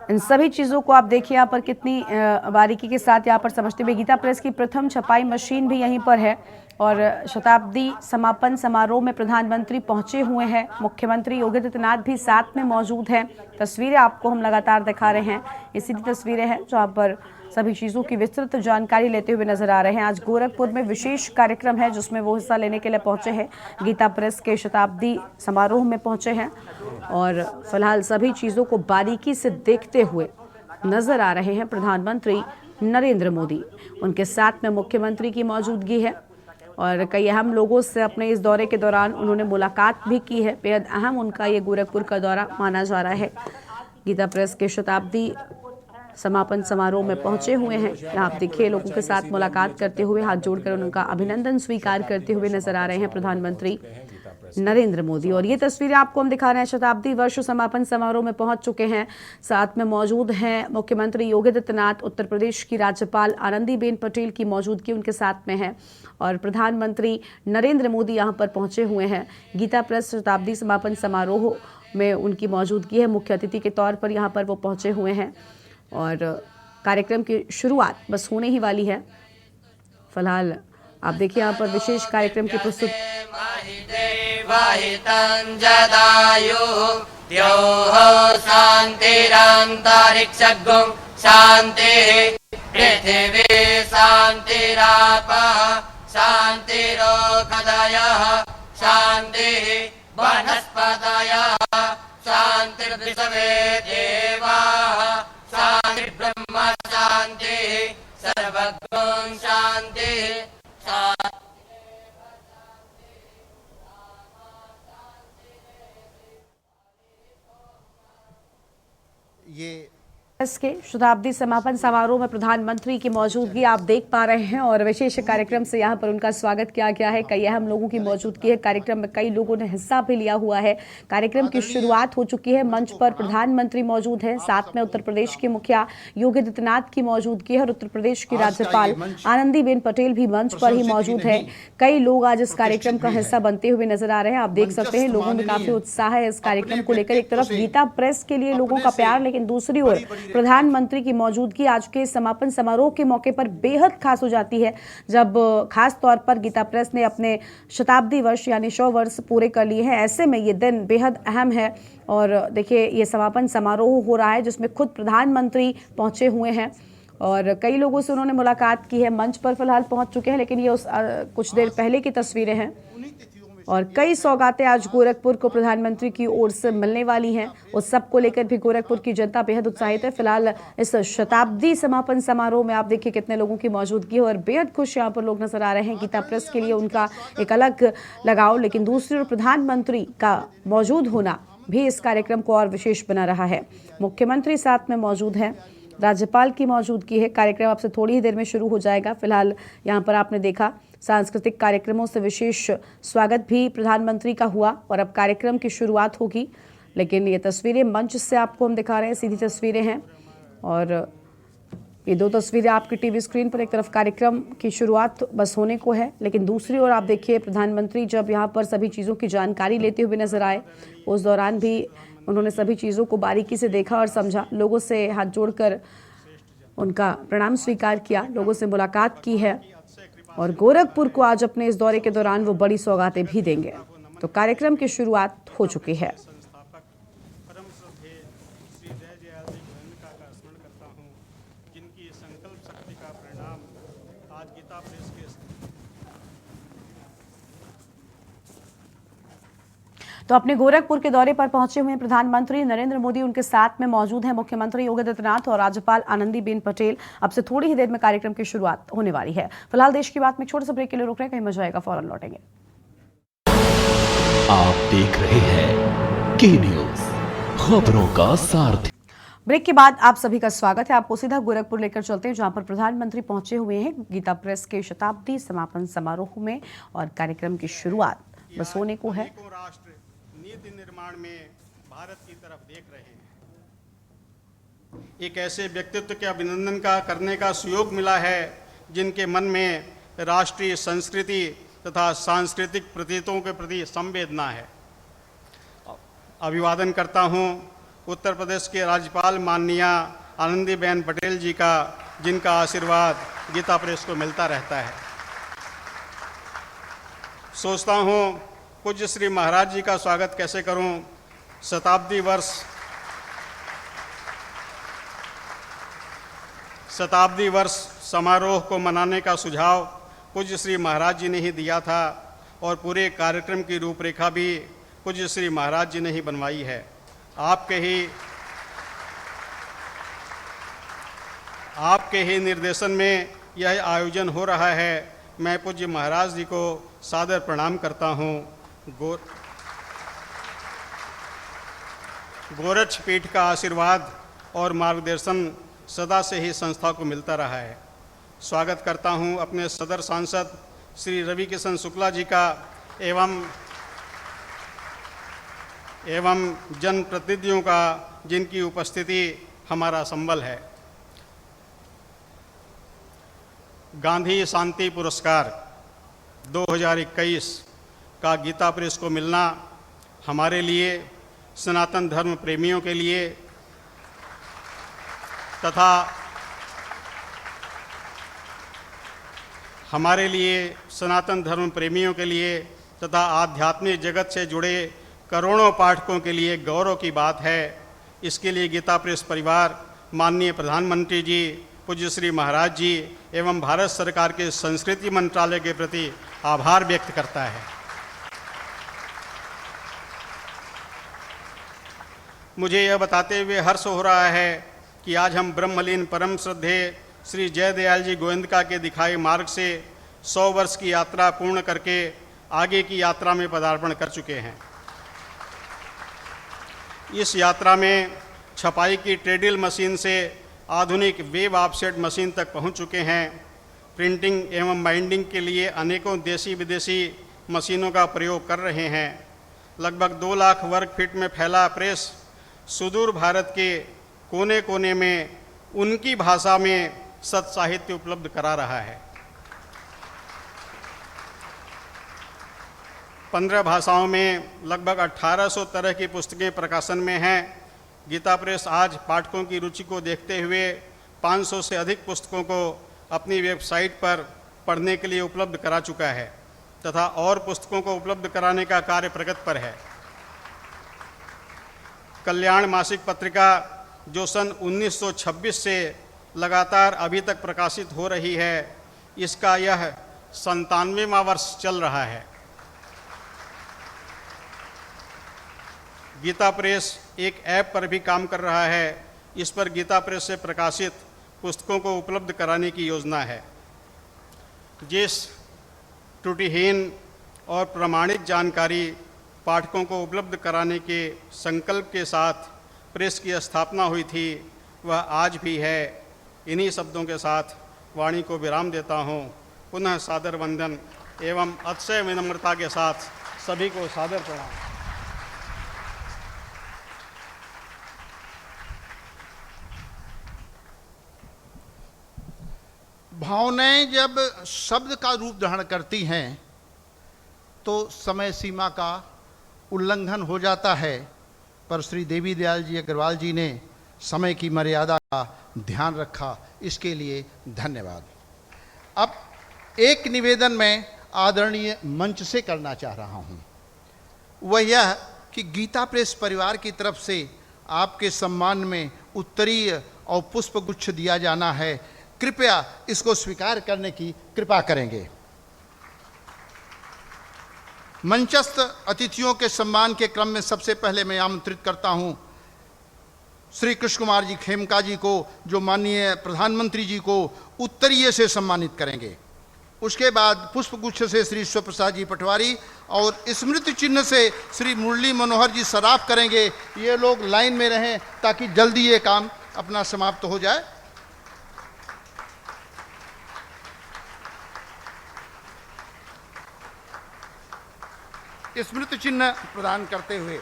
इन सभी चीज़ों को आप देखिए यहाँ पर कितनी बारीकी के साथ यहाँ पर समझते हुए। गीता प्रेस की प्रथम छपाई मशीन भी यहीं पर है और शताब्दी समापन समारोह में प्रधानमंत्री पहुंचे हुए हैं। मुख्यमंत्री योगी आदित्यनाथ भी साथ में मौजूद हैं। तस्वीरें आपको हम लगातार दिखा रहे हैं। ये सीधी तस्वीरें हैं जहां पर सभी चीज़ों की विस्तृत जानकारी लेते हुए नजर आ रहे हैं। आज गोरखपुर में विशेष कार्यक्रम है जिसमें वो हिस्सा लेने के लिए पहुंचे हैं। गीता प्रेस के शताब्दी समारोह में पहुंचे हैं और फिलहाल सभी चीज़ों को बारीकी से देखते हुए नजर आ रहे हैं प्रधानमंत्री नरेंद्र मोदी। उनके साथ में मुख्यमंत्री की मौजूदगी है और कई अहम लोगों से अपने इस दौरे के दौरान उन्होंने मुलाकात भी की है। बेहद अहम उनका ये गोरखपुर का दौरा माना जा रहा है। गीता प्रेस के शताब्दी समापन समारोह में पहुंचे हुए हैं। यहाँ आप देखिए लोगों के साथ मुलाकात करते हुए, हाथ जोड़कर उनका अभिनंदन स्वीकार करते हुए नजर आ रहे हैं प्रधानमंत्री नरेंद्र मोदी। और ये तस्वीरें आपको हम दिखा रहे हैं। शताब्दी वर्ष समापन समारोह में पहुंच चुके हैं। साथ में मौजूद हैं मुख्यमंत्री योगी आदित्यनाथ, उत्तर प्रदेश की राज्यपाल आनंदीबेन पटेल की मौजूदगी उनके साथ में है और प्रधानमंत्री नरेंद्र मोदी यहाँ पर पहुंचे हुए हैं। गीता प्रेस शताब्दी समापन समारोह में उनकी मौजूदगी है। मुख्य अतिथि के तौर पर यहाँ पर वो पहुंचे हुए हैं और कार्यक्रम की शुरुआत बस होने ही वाली है। फिलहाल आप देखिए यहाँ पर विशेष कार्यक्रम की प्रस्तुति। शांति पृथिवी शांतिरापः शांतिरोषधयः शांतिः वनस्पतयः शांतिर्विश्वे देवाः शांति ब्रह्म शांति सर्वगुण शांति। ये के शताब्दी समापन समारोह में प्रधानमंत्री की मौजूदगी आप देख पा रहे हैं और विशेष कार्यक्रम से यहाँ पर उनका स्वागत किया गया है। कई अहम लोगों की मौजूदगी है। कार्यक्रम में कई लोगों ने हिस्सा भी लिया हुआ है। कार्यक्रम की शुरुआत हो चुकी है। मंच पर प्रधानमंत्री मौजूद है। साथ में उत्तर प्रदेश के मुखिया योगी आदित्यनाथ की मौजूदगी है और उत्तर प्रदेश की राज्यपाल आनंदीबेन पटेल भी मंच पर ही मौजूद है। कई लोग आज इस कार्यक्रम का हिस्सा बनते हुए नजर आ रहे हैं। आप देख सकते हैं लोगों में काफी उत्साह है इस कार्यक्रम को लेकर। एक तरफ गीता प्रेस के लिए लोगों का प्यार, लेकिन दूसरी ओर प्रधानमंत्री की मौजूदगी आज के समापन समारोह के मौके पर बेहद खास हो जाती है, जब खास तौर पर गीता प्रेस ने अपने शताब्दी वर्ष यानी 100 वर्ष पूरे कर लिए हैं। ऐसे में ये दिन बेहद अहम है और देखिए ये समापन समारोह हो रहा है जिसमें खुद प्रधानमंत्री पहुंचे हुए हैं और कई लोगों से उन्होंने मुलाकात की है। मंच पर फिलहाल पहुंच चुके हैं, लेकिन ये कुछ देर पहले की तस्वीरें हैं और कई सौगातें आज गोरखपुर को प्रधानमंत्री की ओर से मिलने वाली हैं। उस सब को लेकर भी गोरखपुर की जनता बेहद उत्साहित है। फिलहाल इस शताब्दी समापन समारोह में आप देखिए कितने लोगों की मौजूदगी है और बेहद खुश यहाँ पर लोग नजर आ रहे हैं। गीता प्रेस के लिए उनका एक अलग लगाव, लेकिन दूसरी ओर प्रधानमंत्री का मौजूद होना भी इस कार्यक्रम को और विशेष बना रहा है। मुख्यमंत्री साथ में मौजूद है, राज्यपाल की मौजूदगी है। कार्यक्रम अब से थोड़ी ही देर में शुरू हो जाएगा। फिलहाल यहाँ पर आपने देखा सांस्कृतिक कार्यक्रमों से विशेष स्वागत भी प्रधानमंत्री का हुआ और अब कार्यक्रम की शुरुआत होगी। लेकिन ये तस्वीरें मंच से आपको हम दिखा रहे हैं, सीधी तस्वीरें हैं और ये दो तस्वीरें आपकी टीवी स्क्रीन पर। एक तरफ कार्यक्रम की शुरुआत बस होने को है, लेकिन दूसरी ओर आप देखिए प्रधानमंत्री जब यहाँ पर सभी चीज़ों की जानकारी लेते हुए नजर आए, उस दौरान भी उन्होंने सभी चीज़ों को बारीकी से देखा और समझा। लोगों से हाथ जोड़कर उनका प्रणाम स्वीकार किया, लोगों से मुलाकात की है और गोरखपुर को आज अपने इस दौरे के दौरान वो बड़ी सौगातें भी देंगे। तो कार्यक्रम की शुरुआत हो चुकी है। तो अपने गोरखपुर के दौरे पर पहुंचे हुए प्रधानमंत्री नरेंद्र मोदी, उनके साथ में मौजूद हैं मुख्यमंत्री योगी आदित्यनाथ और राज्यपाल आनंदीबेन पटेल। अब से थोड़ी ही देर में कार्यक्रम की शुरुआत होने वाली है। फिलहाल देश की बात में छोटे से ब्रेक के लिए रुक रहे हैं, कहीं मजा आएगा, फौरन लौटेंगे। आप देख रहे हैं के न्यूज, खबरों का सारथी। ब्रेक के बाद आप सभी का स्वागत है। आपको सीधा गोरखपुर लेकर चलते हैं, जहां पर प्रधानमंत्री पहुंचे हुए हैं गीता प्रेस के शताब्दी समापन समारोह में और कार्यक्रम की शुरुआत बस होने को है। नीति निर्माण में भारत की तरफ देख रहे हैं। एक ऐसे व्यक्तित्व के अभिनंदन का करने का सुयोग मिला है जिनके मन में राष्ट्रीय संस्कृति तथा सांस्कृतिक प्रतीकों के प्रति संवेदना है। अभिवादन करता हूं उत्तर प्रदेश के राज्यपाल माननीय आनंदीबेन पटेल जी का, जिनका आशीर्वाद गीता प्रेस को मिलता रहता है। सोचता हूँ पूज्य श्री महाराज जी का स्वागत कैसे करूँ। शताब्दी वर्ष समारोह को मनाने का सुझाव पूज्य श्री महाराज जी ने ही दिया था और पूरे कार्यक्रम की रूपरेखा भी पूज्य श्री महाराज जी ने ही बनवाई है। आपके ही निर्देशन में यह आयोजन हो रहा है। मैं पूज्य महाराज जी को सादर प्रणाम करता हूँ। गोरक्ष पीठ का आशीर्वाद और मार्गदर्शन सदा से ही संस्था को मिलता रहा है। स्वागत करता हूँ अपने सदर सांसद श्री रवि किशन शुक्ला जी का एवं जनप्रतिनिधियों का, जिनकी उपस्थिति हमारा संबल है। गांधी शांति पुरस्कार 2021 का गीता प्रेस को मिलना हमारे लिए, सनातन धर्म प्रेमियों के लिए तथा आध्यात्मिक जगत से जुड़े करोड़ों पाठकों के लिए गौरव की बात है। इसके लिए गीता प्रेस परिवार माननीय प्रधानमंत्री जी, पूज्य श्री महाराज जी एवं भारत सरकार के संस्कृति मंत्रालय के प्रति आभार व्यक्त करता है। मुझे यह बताते हुए हर्ष हो रहा है कि आज हम ब्रह्मलीन परम श्रद्धेय श्री जयदयाल जी गोविंदका के दिखाए मार्ग से 100 वर्ष की यात्रा पूर्ण करके आगे की यात्रा में पदार्पण कर चुके हैं। इस यात्रा में छपाई की ट्रेडल मशीन से आधुनिक वेब ऑफसेट मशीन तक पहुंच चुके हैं। प्रिंटिंग एवं बाइंडिंग के लिए अनेकों देसी विदेशी मशीनों का प्रयोग कर रहे हैं। लगभग 2 लाख वर्ग फीट में फैला प्रेस सुदूर भारत के कोने कोने में उनकी भाषा में सत साहित्य उपलब्ध करा रहा है। 15 भाषाओं में लगभग 1800 तरह की पुस्तकें प्रकाशन में हैं। गीता प्रेस आज पाठकों की रुचि को देखते हुए 500 से अधिक पुस्तकों को अपनी वेबसाइट पर पढ़ने के लिए उपलब्ध करा चुका है तथा और पुस्तकों को उपलब्ध कराने का कार्य प्रगति पर है। कल्याण मासिक पत्रिका जो सन 1926 से लगातार अभी तक प्रकाशित हो रही है, इसका यह 97वां वर्ष चल रहा है। गीता प्रेस एक ऐप पर भी काम कर रहा है। इस पर गीता प्रेस से प्रकाशित पुस्तकों को उपलब्ध कराने की योजना है। जिस त्रुटिहीन और प्रमाणित जानकारी पाठकों को उपलब्ध कराने के संकल्प के साथ प्रेस की स्थापना हुई थी, वह आज भी है। इन्हीं शब्दों के साथ वाणी को विराम देता हूँ। पुनः सादर वंदन एवं अतिशय विनम्रता के साथ सभी को सादर प्रणाम। भावनाएं जब शब्द का रूप धारण करती हैं तो समय सीमा का उल्लंघन हो जाता है, पर श्री देवी दयाल जी अग्रवाल जी ने समय की मर्यादा का ध्यान रखा, इसके लिए धन्यवाद। अब एक निवेदन मैं आदरणीय मंच से करना चाह रहा हूं, वह यह कि गीता प्रेस परिवार की तरफ से आपके सम्मान में उत्तरीय और पुष्पगुच्छ दिया जाना है। कृपया इसको स्वीकार करने की कृपा करेंगे। मंचस्थ अतिथियों के सम्मान के क्रम में सबसे पहले मैं आमंत्रित करता हूं श्री कृष्ण कुमार जी खेमका जी को, जो माननीय प्रधानमंत्री जी को उत्तरीय से सम्मानित करेंगे। उसके बाद पुष्पगुच्छ से श्री ईश्वर प्रसाद जी पटवारी और स्मृति चिन्ह से श्री मुरली मनोहर जी सराफ करेंगे। ये लोग लाइन में रहें ताकि जल्दी ये काम अपना समाप्त हो जाए। स्मृति चिन्ह प्रदान करते हुए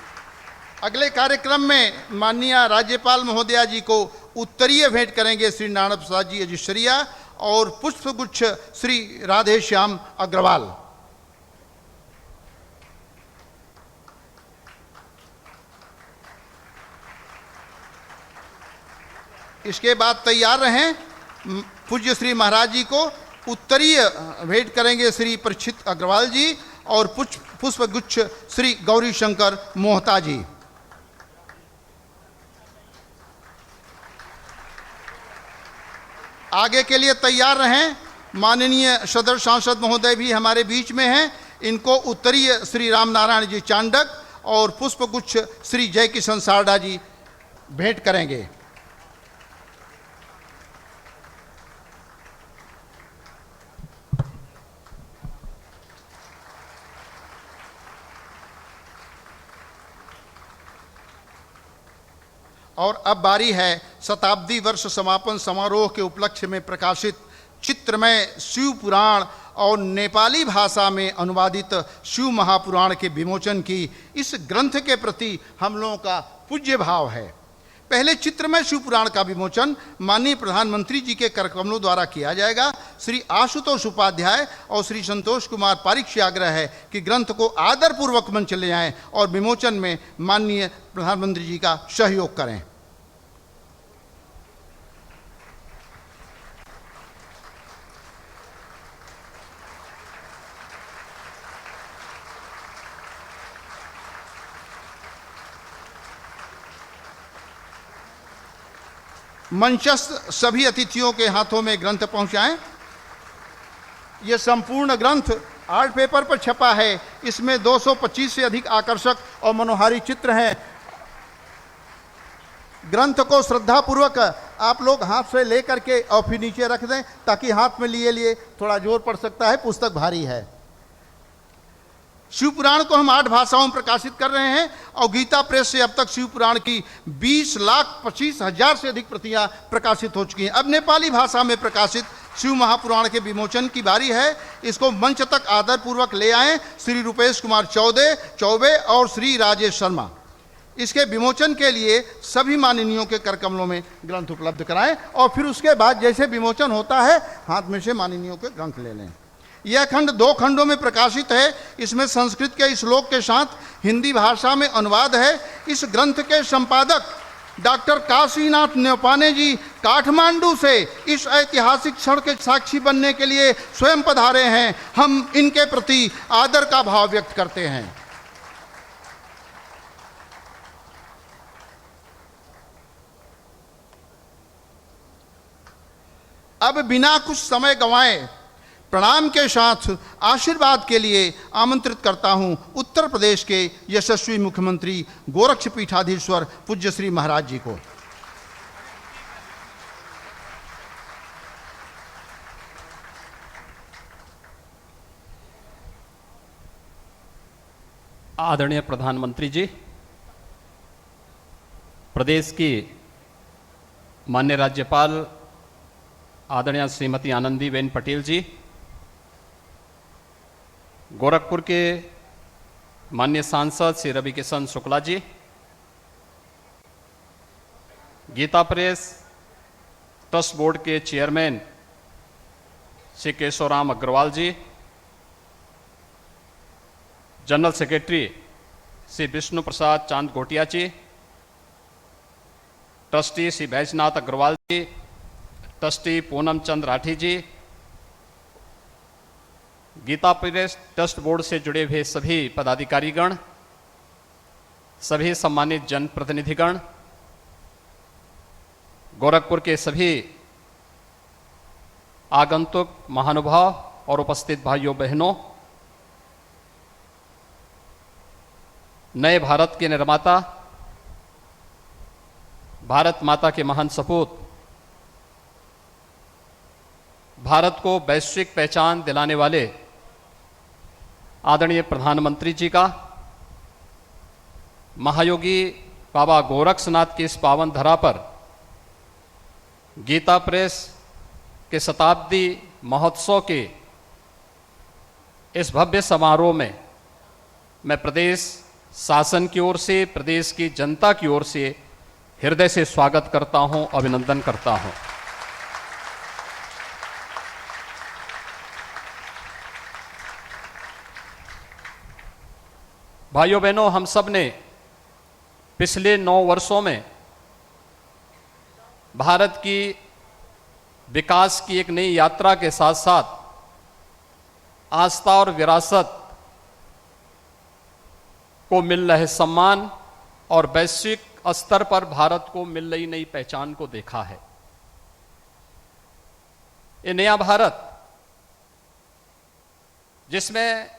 अगले कार्यक्रम में माननीय राज्यपाल महोदया जी को उत्तरीय भेंट करेंगे श्री नारायण प्रसाद जी अजिश्वरिया और पुष्पगुच्छ श्री राधे श्याम अग्रवाल। इसके बाद तैयार रहें। पूज्य श्री महाराज जी को उत्तरीय भेंट करेंगे श्री परीक्षित अग्रवाल जी और पुष्पगुच्छ श्री गौरी शंकर मोहता जी। आगे के लिए तैयार रहें। माननीय सदर सांसद महोदय भी हमारे बीच में हैं। इनको उत्तरीय श्री राम नारायण जी चांडक और पुष्पगुच्छ श्री जय किशन सारडा जी भेंट करेंगे। और अब बारी है शताब्दी वर्ष समापन समारोह के उपलक्ष्य में प्रकाशित चित्रमय शिव पुराण और नेपाली भाषा में अनुवादित शिव महापुराण के विमोचन की। इस ग्रंथ के प्रति हम लोगों का पूज्य भाव है। पहले चित्रमय शिव पुराण का विमोचन माननीय प्रधानमंत्री जी के करकमलों द्वारा किया जाएगा। श्री आशुतोष उपाध्याय और श्री संतोष कुमार पारिक से आग्रह है कि ग्रंथ को आदरपूर्वक मंच ले आएं और विमोचन में माननीय प्रधानमंत्री जी का सहयोग करें। मंचस्थ सभी अतिथियों के हाथों में ग्रंथ पहुंचाएं। यह संपूर्ण ग्रंथ आर्ट पेपर पर छपा है। इसमें 225 से अधिक आकर्षक और मनोहारी चित्र हैं। ग्रंथ को श्रद्धापूर्वक आप लोग हाथ से लेकर के और फिर नीचे रख दें, ताकि हाथ में लिए थोड़ा जोर पड़ सकता है, पुस्तक भारी है। शिव पुराण को हम 8 भाषाओं में प्रकाशित कर रहे हैं और गीता प्रेस से अब तक शिव पुराण की 20,25,000 से अधिक प्रतियां प्रकाशित हो चुकी हैं। अब नेपाली भाषा में प्रकाशित शिव महापुराण के विमोचन की बारी है। इसको मंच तक आदरपूर्वक ले आएं श्री रूपेश कुमार चौबे और श्री राजेश शर्मा। इसके विमोचन के लिए सभी माननीयों के करकमलों में ग्रंथ उपलब्ध कराएं और फिर उसके बाद जैसे विमोचन होता है हाथ में से माननीयों के ग्रंथ ले लें। यह खंड 2 खंडों में प्रकाशित है। इसमें संस्कृत के श्लोक के साथ हिंदी भाषा में अनुवाद है। इस ग्रंथ के संपादक डॉक्टर काशीनाथ न्योपाने जी काठमांडू से इस ऐतिहासिक क्षण के साक्षी बनने के लिए स्वयं पधारे हैं। हम इनके प्रति आदर का भाव व्यक्त करते हैं। अब बिना कुछ समय गंवाए प्रणाम के साथ आशीर्वाद के लिए आमंत्रित करता हूं उत्तर प्रदेश के यशस्वी मुख्यमंत्री गोरक्ष पीठाधीश्वर पूज्य श्री महाराज जी को। आदरणीय प्रधानमंत्री जी, प्रदेश की माननीय राज्यपाल आदरणीय श्रीमती आनंदीबेन पटेल जी, गोरखपुर के माननीय सांसद Shri Ravi Kishan Shukla ji, Gita press trust board के चेयरमैन श्री केशवराम अग्रवाल जी, जनरल सेक्रेटरी श्री विष्णु प्रसाद चांद गोटिया जी, ट्रस्टी श्री बैजनाथ अग्रवाल जी, ट्रस्टी पूनम चंद राठी जी, गीता प्रेस ट्रस्ट बोर्ड से जुड़े हुए सभी पदाधिकारीगण, सभी सम्मानित जनप्रतिनिधिगण, गोरखपुर के सभी आगंतुक महानुभाव और उपस्थित भाइयों बहनों, नए भारत के निर्माता, भारत माता के महान सपूत, भारत को वैश्विक पहचान दिलाने वाले आदरणीय प्रधानमंत्री जी का महायोगी बाबा गोरक्षनाथ की इस पावन धरा पर गीता प्रेस के शताब्दी महोत्सव के इस भव्य समारोह में मैं प्रदेश शासन की ओर से, प्रदेश की जनता की ओर से हृदय से स्वागत करता हूं, अभिनंदन करता हूं। भाइयों बहनों, हम सब ने पिछले 9 वर्षों में भारत की विकास की एक नई यात्रा के साथ साथ आस्था और विरासत को मिल रहे सम्मान और वैश्विक स्तर पर भारत को मिल रही नई पहचान को देखा है। ये नया भारत जिसमें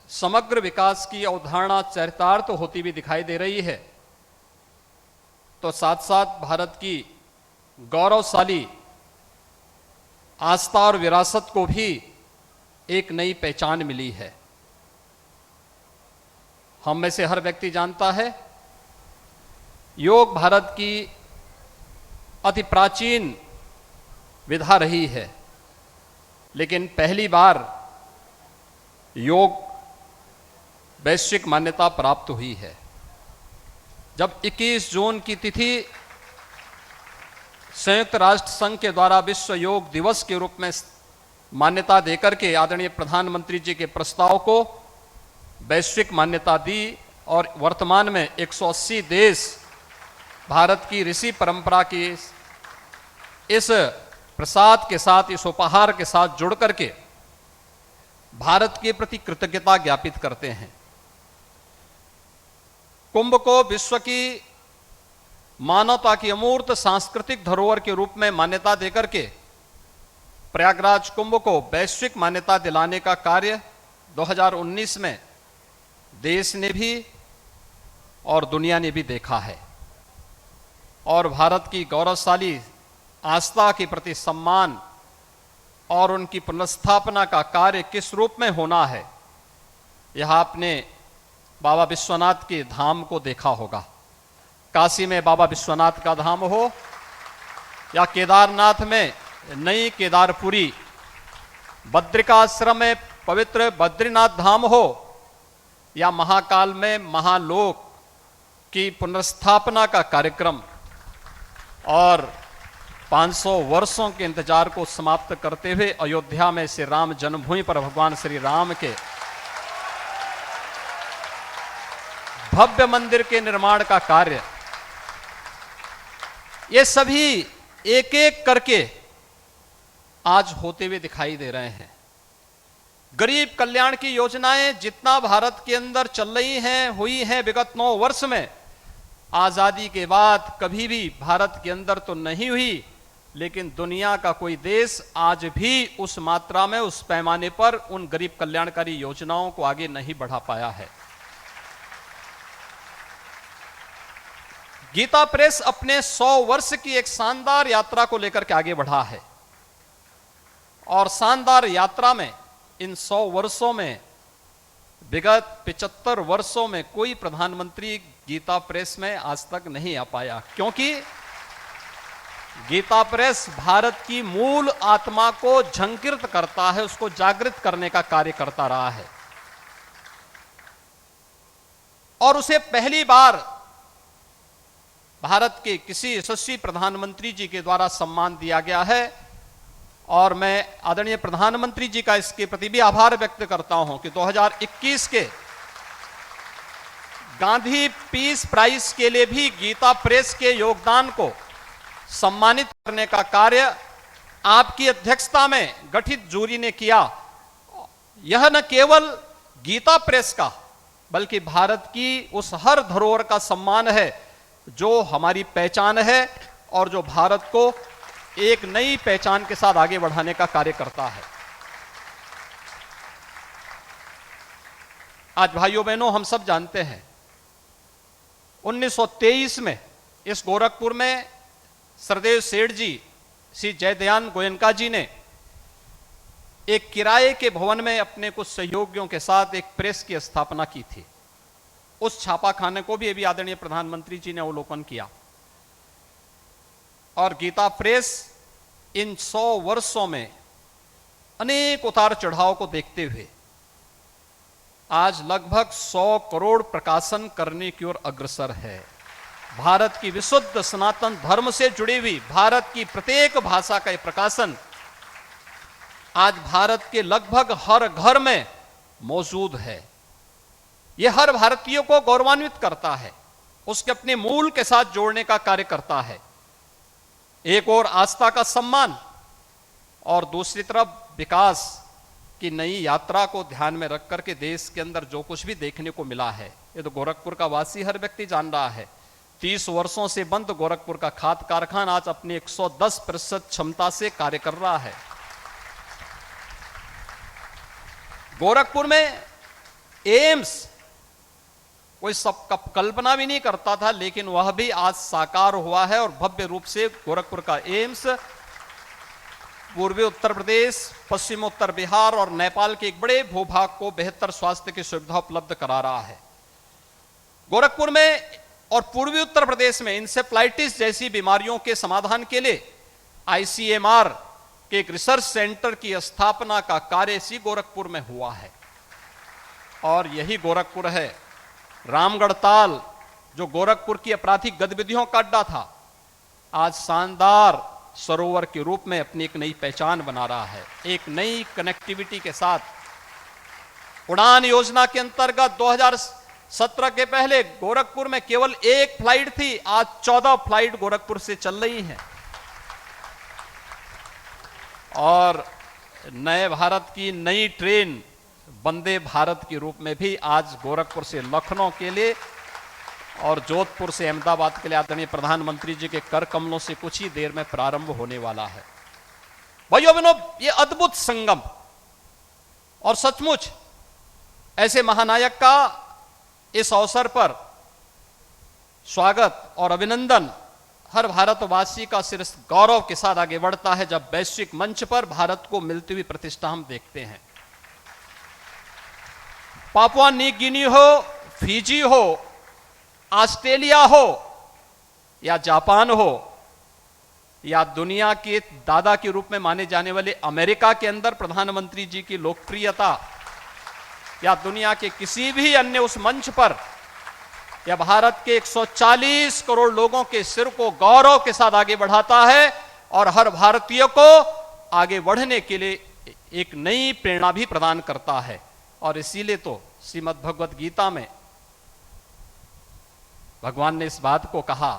समग्र विकास की अवधारणा चरितार्थ होती हुई दिखाई दे रही है, तो साथ साथ भारत की गौरवशाली आस्था और विरासत को भी एक नई पहचान मिली है। हम में से हर व्यक्ति जानता है योग भारत की अति प्राचीन विधा रही है, लेकिन पहली बार योग वैश्विक मान्यता प्राप्त हुई है। जब 21 जून की तिथि संयुक्त राष्ट्र संघ के द्वारा विश्व योग दिवस के रूप में मान्यता देकर के आदरणीय प्रधानमंत्री जी के प्रस्ताव को वैश्विक मान्यता दी और वर्तमान में 180 देश भारत की ऋषि परंपरा की इस प्रसाद के साथ, इस उपहार के साथ जुड़ करके भारत के प्रति कृतज्ञता ज्ञापित करते हैं। कुंभ को विश्व की मानवता की अमूर्त सांस्कृतिक धरोहर के रूप में मान्यता देकर के प्रयागराज कुंभ को वैश्विक मान्यता दिलाने का कार्य 2019 में देश ने भी और दुनिया ने भी देखा है। और भारत की गौरवशाली आस्था के प्रति सम्मान और उनकी पुनर्स्थापना का कार्य किस रूप में होना है, यह आपने बाबा विश्वनाथ के धाम को देखा होगा। काशी में बाबा विश्वनाथ का धाम हो या केदारनाथ में नई केदारपुरी, बद्रिकाश्रम में पवित्र बद्रीनाथ धाम हो या महाकाल में महालोक की पुनर्स्थापना का कार्यक्रम और 500 वर्षों के इंतजार को समाप्त करते हुए अयोध्या में श्री राम जन्मभूमि पर भगवान श्री राम के भव्य मंदिर के निर्माण का कार्य, ये सभी एक एक करके आज होते हुए दिखाई दे रहे हैं। गरीब कल्याण की योजनाएं जितना भारत के अंदर चल रही हैं, हुई हैं विगत 9 वर्ष में, आजादी के बाद कभी भी भारत के अंदर तो नहीं हुई, लेकिन दुनिया का कोई देश आज भी उस मात्रा में, उस पैमाने पर उन गरीब कल्याणकारी योजनाओं को आगे नहीं बढ़ा पाया है। गीता प्रेस अपने 100 वर्ष की एक शानदार यात्रा को लेकर के आगे बढ़ा है और शानदार यात्रा में इन 100 वर्षों में विगत 75 वर्षों में कोई प्रधानमंत्री गीता प्रेस में आज तक नहीं आ पाया, क्योंकि गीता प्रेस भारत की मूल आत्मा को झंकृत करता है, उसको जागृत करने का कार्य करता रहा है। और उसे पहली बार भारत के किसी यशस्वी प्रधानमंत्री जी के द्वारा सम्मान दिया गया है और मैं आदरणीय प्रधानमंत्री जी का इसके प्रति भी आभार व्यक्त करता हूं कि 2021 के गांधी पीस प्राइज के लिए भी गीता प्रेस के योगदान को सम्मानित करने का कार्य आपकी अध्यक्षता में गठित जूरी ने किया। यह न केवल गीता प्रेस का बल्कि भारत की उस हर धरोहर का सम्मान है जो हमारी पहचान है और जो भारत को एक नई पहचान के साथ आगे बढ़ाने का कार्य करता है। आज भाइयों बहनों, हम सब जानते हैं 1923 में इस गोरखपुर में सरदेव सेठ जी, श्री जयदयान गोयनका जी ने एक किराए के भवन में अपने कुछ सहयोगियों के साथ एक प्रेस की स्थापना की थी। उस छापाखाने को भी अभी आदरणीय प्रधानमंत्री जी ने अवलोकन किया और गीता प्रेस इन 100 वर्षों में अनेक उतार चढ़ाव को देखते हुए आज लगभग 100 करोड़ प्रकाशन करने की ओर अग्रसर है। भारत की विशुद्ध सनातन धर्म से जुड़ी हुई भारत की प्रत्येक भाषा का यह प्रकाशन आज भारत के लगभग हर घर में मौजूद है। यह हर भारतीय को गौरवान्वित करता है, उसके अपने मूल के साथ जोड़ने का कार्य करता है। एक और आस्था का सम्मान और दूसरी तरफ विकास की नई यात्रा को ध्यान में रख करके देश के अंदर जो कुछ भी देखने को मिला है, ये तो गोरखपुर का वासी हर व्यक्ति जान रहा है। 30 वर्षों से बंद गोरखपुर का खाद कारखाना आज अपनी 110% क्षमता से कार्य कर रहा है। गोरखपुर में एम्स कोई सब कल्पना भी नहीं करता था, लेकिन वह भी आज साकार हुआ है और भव्य रूप से गोरखपुर का एम्स पूर्वी उत्तर प्रदेश, पश्चिम उत्तर बिहार और नेपाल के एक बड़े भूभाग को बेहतर स्वास्थ्य की सुविधा उपलब्ध करा रहा है। गोरखपुर में और पूर्वी उत्तर प्रदेश में इंसेफ्लाइटिस जैसी बीमारियों के समाधान के लिए आईसीएमआर के एक रिसर्च सेंटर की स्थापना का कार्य इसी गोरखपुर में हुआ है। और यही गोरखपुर है रामगढ़ ताल, जो गोरखपुर की आपराधिक गतिविधियों का अड्डा था, आज शानदार सरोवर के रूप में अपनी एक नई पहचान बना रहा है। एक नई कनेक्टिविटी के साथ उड़ान योजना के अंतर्गत 2017 के पहले गोरखपुर में केवल 1 फ्लाइट थी, आज 14 फ्लाइट गोरखपुर से चल रही हैं। और नए भारत की नई ट्रेन वंदे भारत के रूप में भी आज गोरखपुर से लखनऊ के लिए और जोधपुर से अहमदाबाद के लिए आदरणीय प्रधानमंत्री जी के कर कमलों से कुछ ही देर में प्रारंभ होने वाला है। भाइयों बहनों, ये अद्भुत संगम और सचमुच ऐसे महानायक का इस अवसर पर स्वागत और अभिनंदन हर भारतवासी का सिर गौरव के साथ आगे बढ़ता है जब वैश्विक मंच पर भारत को मिलती हुई प्रतिष्ठा हम देखते हैं। पापुआ न्यू गिनी हो, फिजी हो, ऑस्ट्रेलिया हो या जापान हो या दुनिया के दादा के रूप में माने जाने वाले अमेरिका के अंदर प्रधानमंत्री जी की लोकप्रियता या दुनिया के किसी भी अन्य उस मंच पर या भारत के 140 करोड़ लोगों के सिर को गौरव के साथ आगे बढ़ाता है और हर भारतीय को आगे बढ़ने के लिए एक नई प्रेरणा भी प्रदान करता है। और इसीलिए तो श्रीमद् भगवत गीता में भगवान ने इस बात को कहा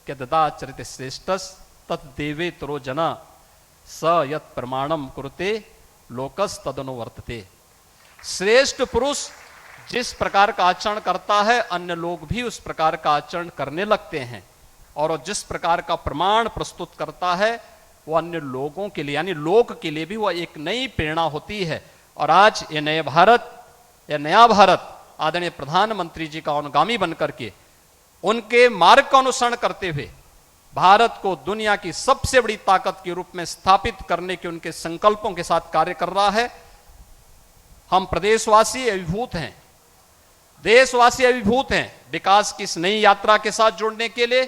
कि ददाचरित श्रेष्ठस तत्देवे तरो जना स यत् प्रमाणम कुरुते लोकस तदनुवर्तते। श्रेष्ठ पुरुष जिस प्रकार का आचरण करता है, अन्य लोग भी उस प्रकार का आचरण करने लगते हैं और जिस प्रकार का प्रमाण प्रस्तुत करता है वो अन्य लोगों के लिए यानी लोक के लिए भी वह एक नई प्रेरणा होती है। और आज ये नए भारत, यह नया भारत आदरणीय प्रधानमंत्री जी का अनुगामी बनकर के उनके मार्ग का अनुसरण करते हुए भारत को दुनिया की सबसे बड़ी ताकत के रूप में स्थापित करने के उनके संकल्पों के साथ कार्य कर रहा है। हम प्रदेशवासी अभिभूत हैं, देशवासी अभिभूत हैं विकास की इस नई यात्रा के साथ जुड़ने के लिए।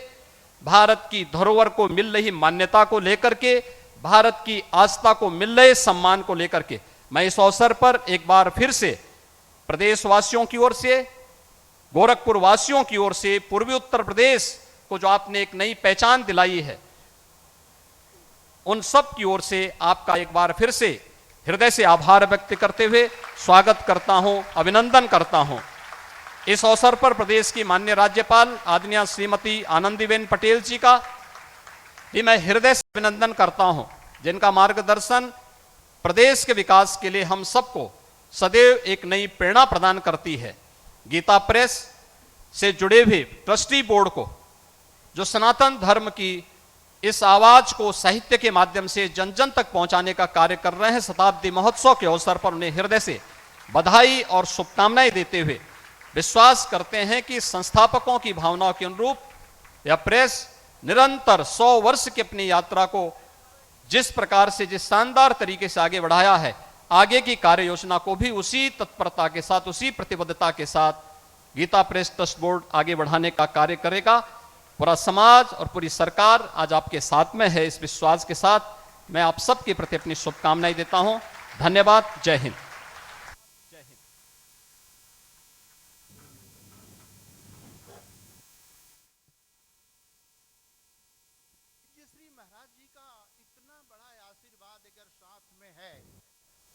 भारत की धरोहर को मिल रही मान्यता को लेकर के, भारत की आस्था को मिल रहे सम्मान को लेकर के मैं इस अवसर पर एक बार फिर से प्रदेशवासियों की ओर से, गोरखपुर वासियों की ओर से, पूर्वी उत्तर प्रदेश को जो आपने एक नई पहचान दिलाई है, उन सब की ओर से आपका एक बार फिर से हृदय से आभार व्यक्त करते हुए स्वागत करता हूं, अभिनंदन करता हूं। इस अवसर पर प्रदेश की माननीय राज्यपाल आदरणीय श्रीमती आनंदीबेन पटेल जी का भी मैं हृदय से अभिनंदन करता हूं, जिनका मार्गदर्शन प्रदेश के विकास के लिए हम सबको सदैव एक नई प्रेरणा प्रदान करती है। गीता प्रेस से जुड़े हुए ट्रस्टी बोर्ड को, जो सनातन धर्म की इस आवाज को साहित्य के माध्यम से जन जन तक पहुंचाने का कार्य कर रहे हैं, शताब्दी महोत्सव के अवसर पर उन्हें हृदय से बधाई और शुभकामनाएं देते हुए विश्वास करते हैं कि संस्थापकों की भावनाओं के अनुरूप यह प्रेस निरंतर 100 वर्ष की अपनी यात्रा को जिस प्रकार से, जिस शानदार तरीके से आगे बढ़ाया है, आगे की कार्य योजना को भी उसी तत्परता के साथ, उसी प्रतिबद्धता के साथ गीता प्रेस ट्रस्ट बोर्ड आगे बढ़ाने का कार्य करेगा। पूरा समाज और पूरी सरकार आज आपके साथ में है। इस विश्वास के साथ मैं आप सबके प्रति अपनी शुभकामनाएं देता हूं। धन्यवाद। जय हिंद।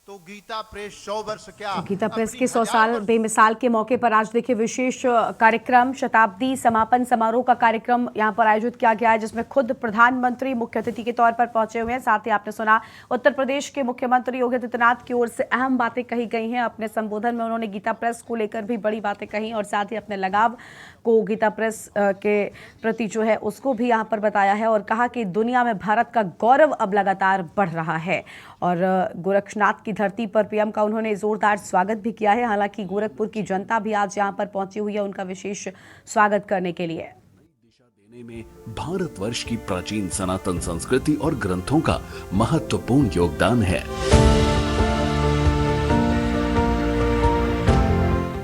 तो गीता प्रेस 100 वर्ष क्या, गीता प्रेस के 100 साल बेमिसाल के मौके पर आज देखिए विशेष कार्यक्रम शताब्दी समापन समारोह का कार्यक्रम यहां पर आयोजित किया गया है, जिसमें खुद प्रधानमंत्री मुख्य अतिथि के तौर पर पहुंचे हुए हैं। साथ ही आपने सुना उत्तर प्रदेश के मुख्यमंत्री योगी आदित्यनाथ की ओर से अहम बातें कही गई हैं। अपने संबोधन में उन्होंने गीता प्रेस को लेकर भी बड़ी बातें कही और साथ ही अपने लगाव को गीता प्रेस के प्रति जो है उसको भी यहाँ पर बताया है और कहा कि दुनिया में भारत का गौरव अब लगातार बढ़ रहा है। और गोरखनाथ की धरती पर पीएम का उन्होंने जोरदार स्वागत भी किया है। हालांकि गोरखपुर की जनता भी आज यहाँ पर पहुंची हुई है उनका विशेष स्वागत करने के लिए। देने में भारतवर्ष की प्राचीन सनातन संस्कृति और ग्रंथों का महत्वपूर्ण योगदान है।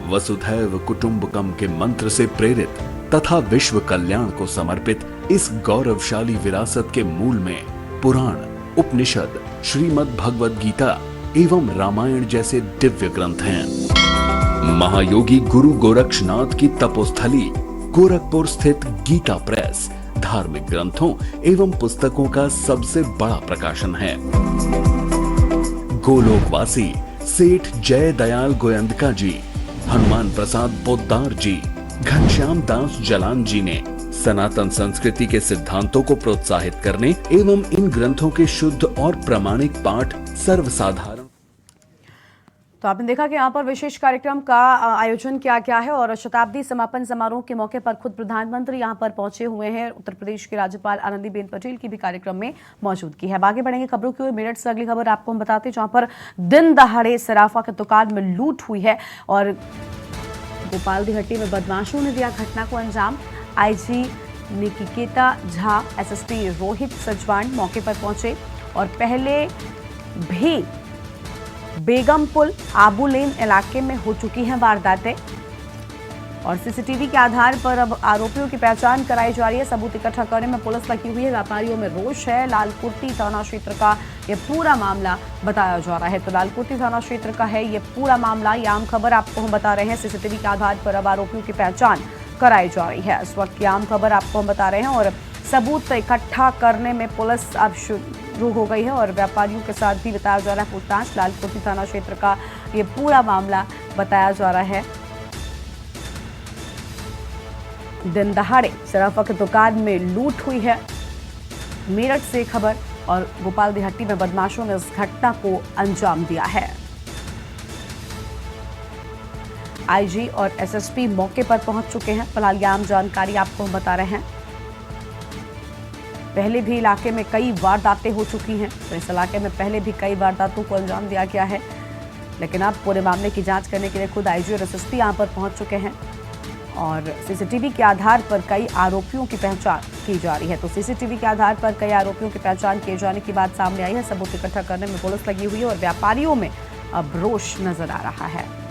वसुधैव कुटुंबकम के मंत्र से प्रेरित तथा विश्व कल्याण को समर्पित इस गौरवशाली विरासत के मूल में पुराण, उपनिषद, श्रीमद् भगवद गीता एवं रामायण जैसे दिव्य ग्रंथ हैं। महायोगी गुरु गोरक्षनाथ की तपोस्थली गोरखपुर स्थित गीता प्रेस धार्मिक ग्रंथों एवं पुस्तकों का सबसे बड़ा प्रकाशन है। गोलोकवासी सेठ जय दयाल गोयंदका जी, हनुमान प्रसाद पोद्दार जी, घनश्याम दास जलान जी ने सनातन संस्कृति के सिद्धांतों को प्रोत्साहित करने एवं इन ग्रंथों के शुद्ध और प्रामाणिक पाठ सर्वसाधारण। तो आपने देखा कि यहाँ पर विशेष कार्यक्रम का आयोजन किया गया है और शताब्दी समापन समारोह के मौके पर खुद प्रधानमंत्री यहाँ पर पहुंचे हुए हैं। उत्तर प्रदेश की राज्यपाल आनंदीबेन पटेल की भी कार्यक्रम में मौजूदगी है। आगे बढ़ेंगे खबरों की ओर। मेरठ से अगली खबर आपको हम बताते हैं, जहाँ पर दिन दहाड़े सराफा की दुकान में लूट हुई है और गोपाल दिहट्टी में बदमाशों ने दिया घटना को अंजाम। आईजी निकिता झा, एसएसपी रोहित सजवान मौके पर पहुंचे और पहले भी बेगमपुल आबू लेन इलाके में हो चुकी हैं वारदातें और सीसीटीवी के आधार पर अब आरोपियों की पहचान कराई जा रही है। सबूत इकट्ठा करने में पुलिस लगी हुई है। व्यापारियों में रोष है। लालकुर्ती थाना क्षेत्र का ये पूरा मामला बताया जा रहा है। तो लालकुर्ती थाना क्षेत्र का है ये पूरा मामला। ये आम खबर आपको हम बता रहे हैं। सीसीटीवी के आधार पर अब आरोपियों की पहचान कराई जा रही है। इस वक्त की आम खबर आपको हम बता रहे हैं और सबूत इकट्ठा करने में पुलिस अब शुरू हो गई है और व्यापारियों के साथ भी बताया जा रहा है पूछताछ। लालकुर्ती थाना क्षेत्र का ये पूरा मामला बताया जा रहा है। दिन दहाड़े सराफा की दुकान में लूट हुई है। मेरठ से खबर और गोपाल दिहट्टी में बदमाशों ने इस घटना को अंजाम दिया है। आईजी और एसएसपी मौके पर पहुंच चुके हैं। फिलहाल ये आम जानकारी आपको हम बता रहे हैं। पहले भी इलाके में कई वारदातें हो चुकी हैं, तो इस इलाके में पहले भी कई वारदातों को अंजाम दिया गया है, लेकिन अब पूरे मामले की जांच करने के लिए खुद आईजी और एसएसपी यहां पर पहुंच चुके हैं और सीसीटीवी के आधार पर कई आरोपियों की पहचान की जा रही है। तो सीसीटीवी के आधार पर कई आरोपियों की पहचान किए जाने की बात सामने आई है। सबूत इकट्ठा करने में पुलिस लगी हुई है और व्यापारियों में अब रोष नजर आ रहा है।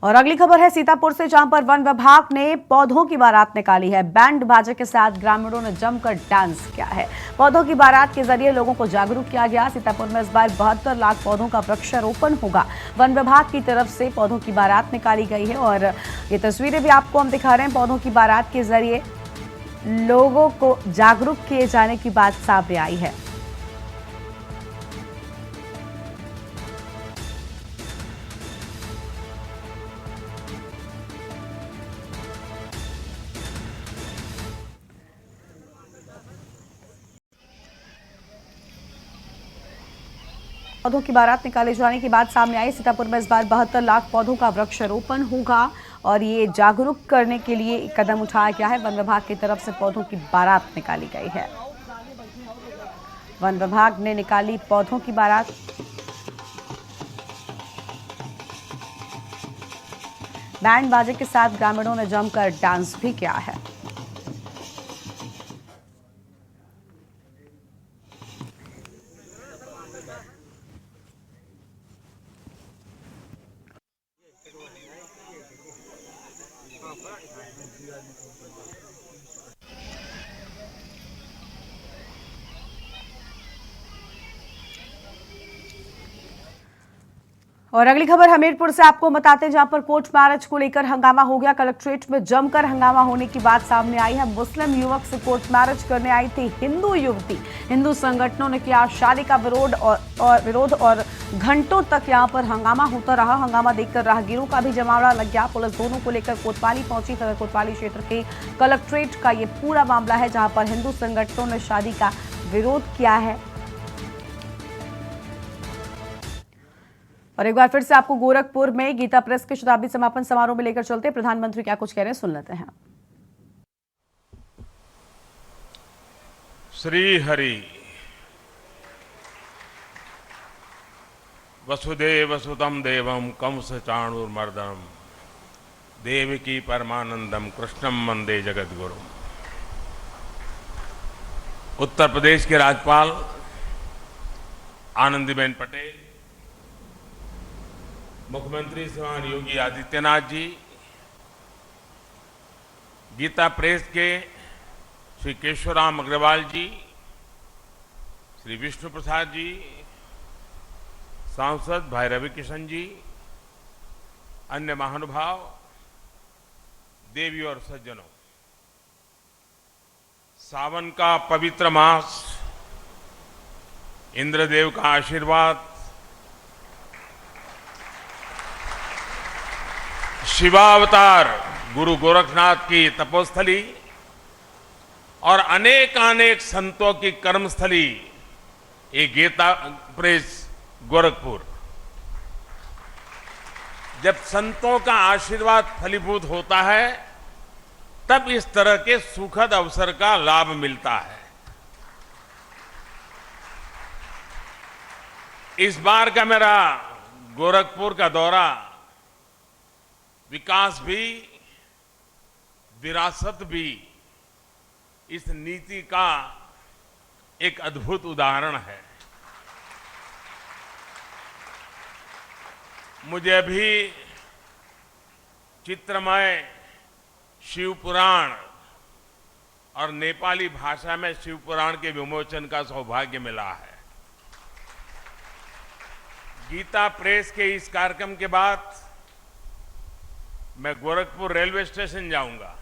और अगली खबर है सीतापुर से, जहां पर वन विभाग ने पौधों की बारात निकाली है। बैंड बाजे के साथ ग्रामीणों ने जमकर डांस किया है। पौधों की बारात के जरिए लोगों को जागरूक किया गया। सीतापुर में इस बार 72 लाख पौधों का वृक्षारोपण होगा। वन विभाग की तरफ से पौधों की बारात निकाली गई है और ये तस्वीरें भी आपको हम दिखा रहे हैं। पौधों की बारात के जरिए लोगों को जागरूक किए जाने की बात सामने आई है। पौधों की बारात निकाले जाने की बात सामने आई। सीतापुर में इस बार 72 लाख पौधों का वृक्षारोपण होगा और ये जागरूक करने के लिए कदम उठाया गया है। वन विभाग की तरफ से पौधों की बारात निकाली गई है। वन विभाग ने निकाली पौधों की बारात। बैंड बाजे के साथ ग्रामीणों ने जमकर डांस भी किया है। और अगली खबर हमीरपुर से आपको बताते हैं, जहां पर कोर्ट मैरिज को लेकर हंगामा हो गया। कलेक्ट्रेट में जमकर हंगामा होने की बात सामने आई है। मुस्लिम युवक से कोर्ट मैरिज करने आई थी हिंदू युवती। हिंदू संगठनों ने किया शादी का विरोध और घंटों तक यहां पर हंगामा होता रहा। हंगामा देखकर राहगीरों का भी जमावड़ा लग गया। पुलिस दोनों को लेकर कोतवाली पहुंची। सदर कोतवाली क्षेत्र के कलेक्ट्रेट का ये पूरा मामला है, जहां पर हिंदू संगठनों ने शादी का विरोध किया है। और एक बार फिर से आपको गोरखपुर में गीता प्रेस के शताब्दी समापन समारोह में लेकर चलते। प्रधानमंत्री क्या कुछ कह रहे हैं, सुन लेते हैं। श्री हरि वसुदेव सुतम देवम कंस चाणूरमर्दनम देवकी परमानंदम कृष्णम वंदे जगद्गुरु। उत्तर प्रदेश के राज्यपाल आनंदीबेन पटेल, मुख्यमंत्री श्रीमान योगी आदित्यनाथ जी, गीता प्रेस के श्री केशवराम अग्रवाल जी, श्री विष्णु प्रसाद जी, सांसद भाई रवि किशन जी, अन्य महानुभाव, देवी और सज्जनों, सावन का पवित्र मास, इंद्रदेव का आशीर्वाद, शिवावतार गुरु गोरखनाथ की तपोस्थली और अनेकानेक संतों की कर्मस्थली ये गीता प्रेस गोरखपुर। जब संतों का आशीर्वाद फलीभूत होता है तब इस तरह के सुखद अवसर का लाभ मिलता है। इस बार का मेरा गोरखपुर का दौरा विकास भी, विरासत भी, इस नीति का एक अद्भुत उदाहरण है। मुझे अभी चित्रमय शिव पुराण और नेपाली भाषा में शिव पुराण के विमोचन का सौभाग्य मिला है। गीता प्रेस के इस कार्यक्रम के बाद मैं गोरखपुर रेलवे स्टेशन जाऊंगा।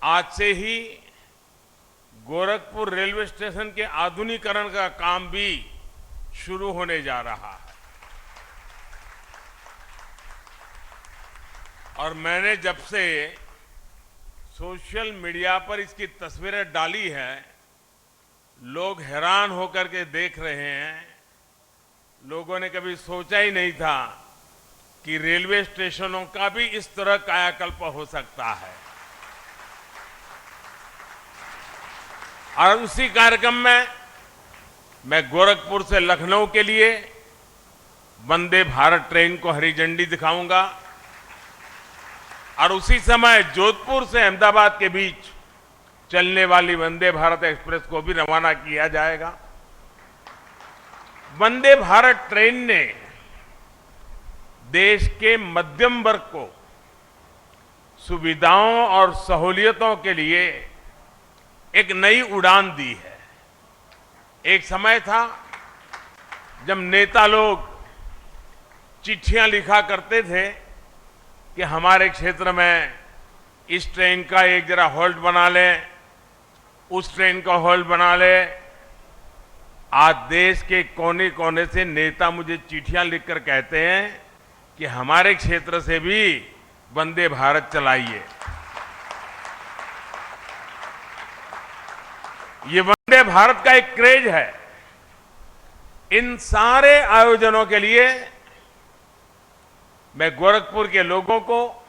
आज से ही गोरखपुर रेलवे स्टेशन के आधुनिकीकरण का काम भी शुरू होने जा रहा है। और मैंने जब से सोशल मीडिया पर इसकी तस्वीरें डाली है, लोग हैरान होकर के देख रहे हैं। लोगों ने कभी सोचा ही नहीं था कि रेलवे स्टेशनों का भी इस तरह कायाकल्प हो सकता है। और उसी कार्यक्रम में मैं गोरखपुर से लखनऊ के लिए वंदे भारत ट्रेन को हरी झंडी दिखाऊंगा और उसी समय जोधपुर से अहमदाबाद के बीच चलने वाली वंदे भारत एक्सप्रेस को भी रवाना किया जाएगा। वंदे भारत ट्रेन ने देश के मध्यम वर्ग को सुविधाओं और सहूलियतों के लिए एक नई उड़ान दी है। एक समय था जब नेता लोग चिट्ठियां लिखा करते थे कि हमारे क्षेत्र में इस ट्रेन का एक जरा होल्ड बना लें, उस ट्रेन का होल्ड बना लें। आज देश के कोने कोने से नेता मुझे चिट्ठियां लिखकर कहते हैं कि हमारे क्षेत्र से भी वंदे भारत चलाइए। ये वंदे भारत का एक क्रेज है। इन सारे आयोजनों के लिए मैं गोरखपुर के लोगों को,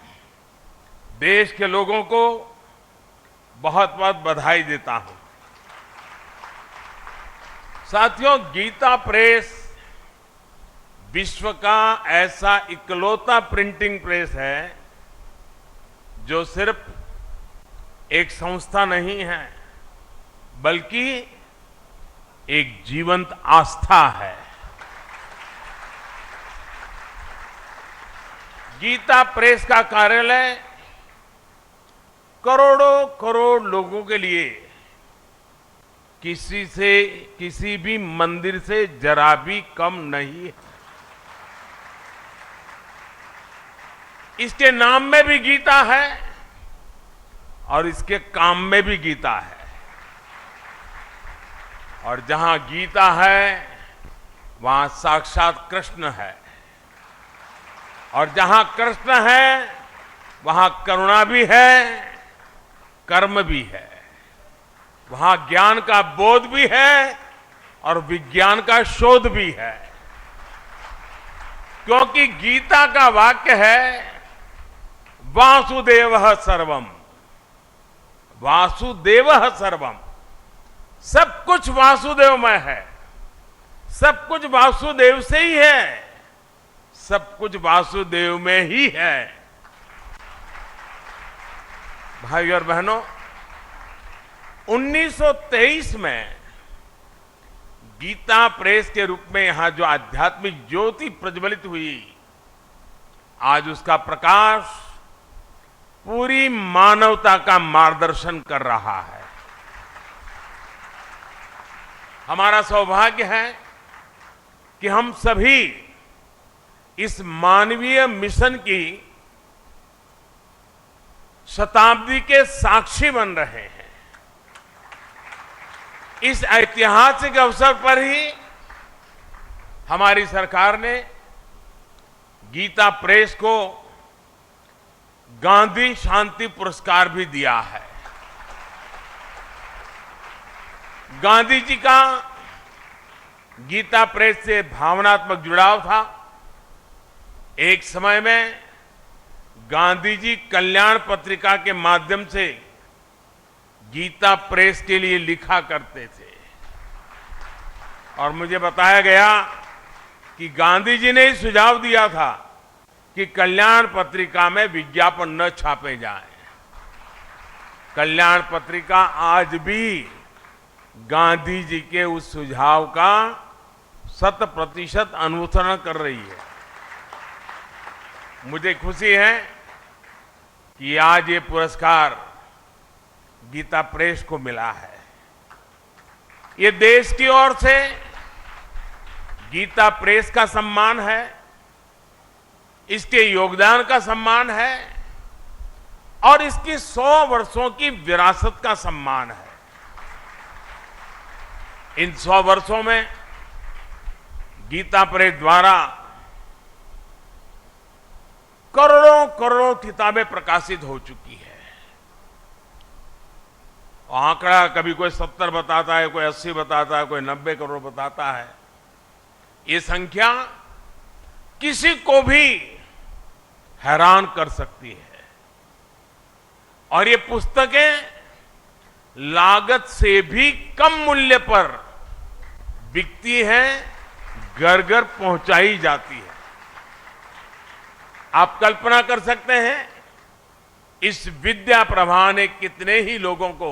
देश के लोगों को बहुत बहुत बधाई देता हूं। साथियों, गीता प्रेस विश्व का ऐसा इकलौता प्रिंटिंग प्रेस है जो सिर्फ एक संस्था नहीं है बल्कि एक जीवंत आस्था है। गीता प्रेस का कार्यालय करोड़ों करोड़ लोगों के लिए किसी भी मंदिर से जरा भी कम नहीं है। इसके नाम में भी गीता है और इसके काम में भी गीता है। और जहां गीता है वहां साक्षात कृष्ण है, और जहां कृष्ण है वहां करुणा भी है, कर्म भी है, वहां ज्ञान का बोध भी है और विज्ञान का शोध भी है। क्योंकि गीता का वाक्य है वासुदेवः सर्वम, वासुदेवः सर्वम, सब कुछ वासुदेवमय है, सब कुछ वासुदेव से ही है, सब कुछ वासुदेव में ही है। भाई और बहनों, 1923 में गीता प्रेस के रूप में यहां जो आध्यात्मिक ज्योति प्रज्वलित हुई, आज उसका प्रकाश पूरी मानवता का मार्गदर्शन कर रहा है। हमारा सौभाग्य है कि हम सभी इस मानवीय मिशन की शताब्दी के साक्षी बन रहे हैं। इस ऐतिहासिक अवसर पर ही हमारी सरकार ने गीता प्रेस को गांधी शांति पुरस्कार भी दिया है। गांधी जी का गीता प्रेस से भावनात्मक जुड़ाव था। एक समय में गांधी जी कल्याण पत्रिका के माध्यम से गीता प्रेस के लिए लिखा करते थे, और मुझे बताया गया कि गांधी जी ने सुझाव दिया था कि कल्याण पत्रिका में विज्ञापन न छापे जाएं। कल्याण पत्रिका आज भी गांधी जी के उस सुझाव का 100% अनुसरण कर रही है। मुझे खुशी है कि आज ये पुरस्कार गीता प्रेस को मिला है। ये देश की ओर से गीता प्रेस का सम्मान है, इसके योगदान का सम्मान है और इसकी 100 वर्षों की विरासत का सम्मान है। इन 100 वर्षों में गीता प्रेस द्वारा करोड़ों करोड़ों किताबें प्रकाशित हो चुकी है। आंकड़ा कभी कोई 70 बताता है, कोई 80 बताता है, कोई 90 करोड़ बताता है। ये संख्या किसी को भी हैरान कर सकती है। और ये पुस्तकें लागत से भी कम मूल्य पर बिकती हैं, घर घर पहुंचाई जाती है। आप कल्पना कर सकते हैं इस विद्या प्रवाह ने कितने ही लोगों को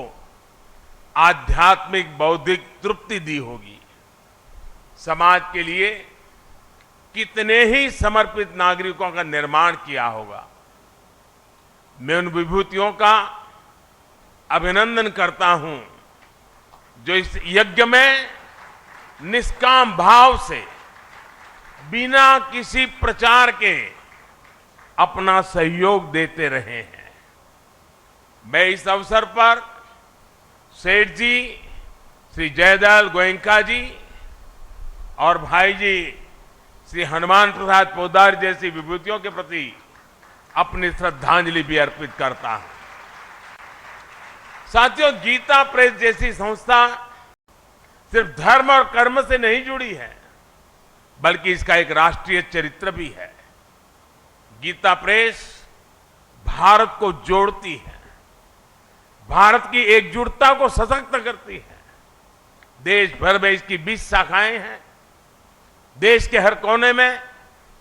आध्यात्मिक बौद्धिक तृप्ति दी होगी, समाज के लिए कितने ही समर्पित नागरिकों का निर्माण किया होगा। मैं उन विभूतियों का अभिनंदन करता हूं जो इस यज्ञ में निष्काम भाव से बिना किसी प्रचार के अपना सहयोग देते रहे हैं। मैं इस अवसर पर सेठ जी, श्री जयदयाल गोयनका जी और भाई जी श्री हनुमान प्रसाद पोद्दार जैसी विभूतियों के प्रति अपनी श्रद्धांजलि भी अर्पित करता हूं। साथियों, गीता प्रेस जैसी संस्था सिर्फ धर्म और कर्म से नहीं जुड़ी है, बल्कि इसका एक राष्ट्रीय चरित्र भी है। गीता प्रेस भारत को जोड़ती है, भारत की एकजुटता को सशक्त करती है। देश भर में इसकी 20 शाखाएं हैं। देश के हर कोने में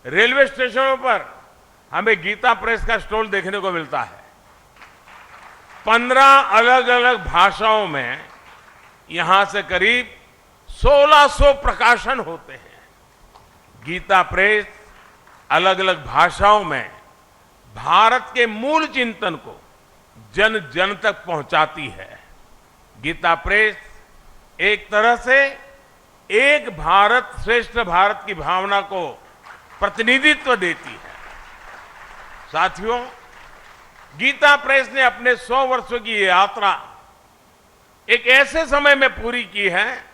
रेलवे स्टेशनों पर हमें गीता प्रेस का स्टॉल देखने को मिलता है। 15 अलग अलग भाषाओं में यहां से करीब 1600 प्रकाशन होते हैं। गीता प्रेस अलग अलग भाषाओं में भारत के मूल चिंतन को जन जन तक पहुंचाती है। गीता प्रेस एक तरह से एक भारत श्रेष्ठ भारत की भावना को प्रतिनिधित्व देती है। साथियों, गीता प्रेस ने अपने 100 वर्षों की ये यात्रा एक ऐसे समय में पूरी की है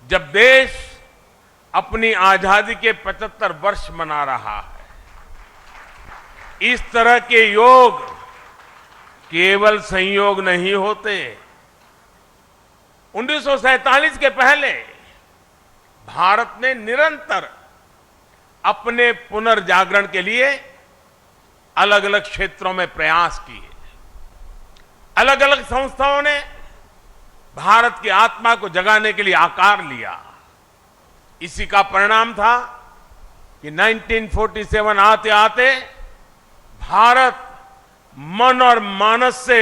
जब देश अपनी आजादी के 75 वर्ष मना रहा है। इस तरह के योग केवल संयोग नहीं होते। 1947 के पहले भारत ने निरंतर अपने पुनर्जागरण के लिए अलग अलग क्षेत्रों में प्रयास किए। अलग अलग संस्थाओं ने भारत की आत्मा को जगाने के लिए आकार लिया। इसी का परिणाम था कि 1947 आते आते भारत मन और मानस से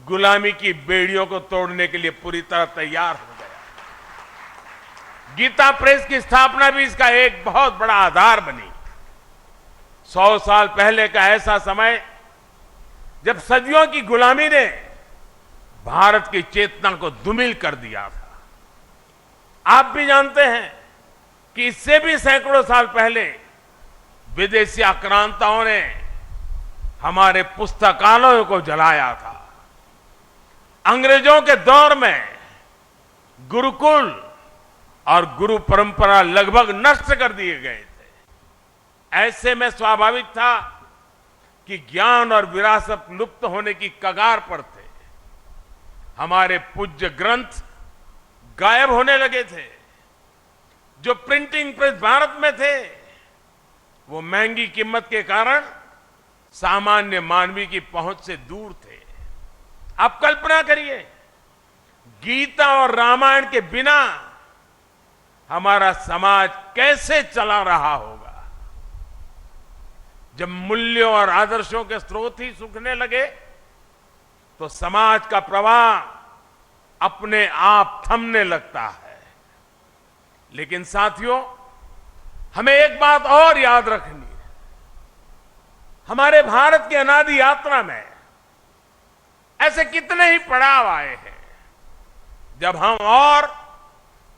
गुलामी की बेड़ियों को तोड़ने के लिए पूरी तरह तैयार हो गया। गीता प्रेस की स्थापना भी इसका एक बहुत बड़ा आधार बनी। 100 साल पहले का ऐसा समय जब सदियों की गुलामी ने भारत की चेतना को धूमिल कर दिया था। आप भी जानते हैं कि इससे भी सैकड़ों साल पहले विदेशी आक्रांताओं ने हमारे पुस्तकालयों को जलाया था। अंग्रेजों के दौर में गुरुकुल और गुरु परंपरा लगभग नष्ट कर दिए गए थे। ऐसे में स्वाभाविक था कि ज्ञान और विरासत लुप्त होने की कगार पर थे। हमारे पूज्य ग्रंथ गायब होने लगे थे। जो प्रिंटिंग प्रेस भारत में थे वो महंगी कीमत के कारण सामान्य मानवी की पहुंच से दूर थे। आप कल्पना करिए, गीता और रामायण के बिना हमारा समाज कैसे चला रहा होगा। जब मूल्यों और आदर्शों के स्रोत ही सूखने लगे तो समाज का प्रवाह अपने आप थमने लगता है। लेकिन साथियों, हमें एक बात और याद रखनी है। हमारे भारत की अनादि यात्रा में ऐसे कितने ही पड़ाव आए हैं जब हम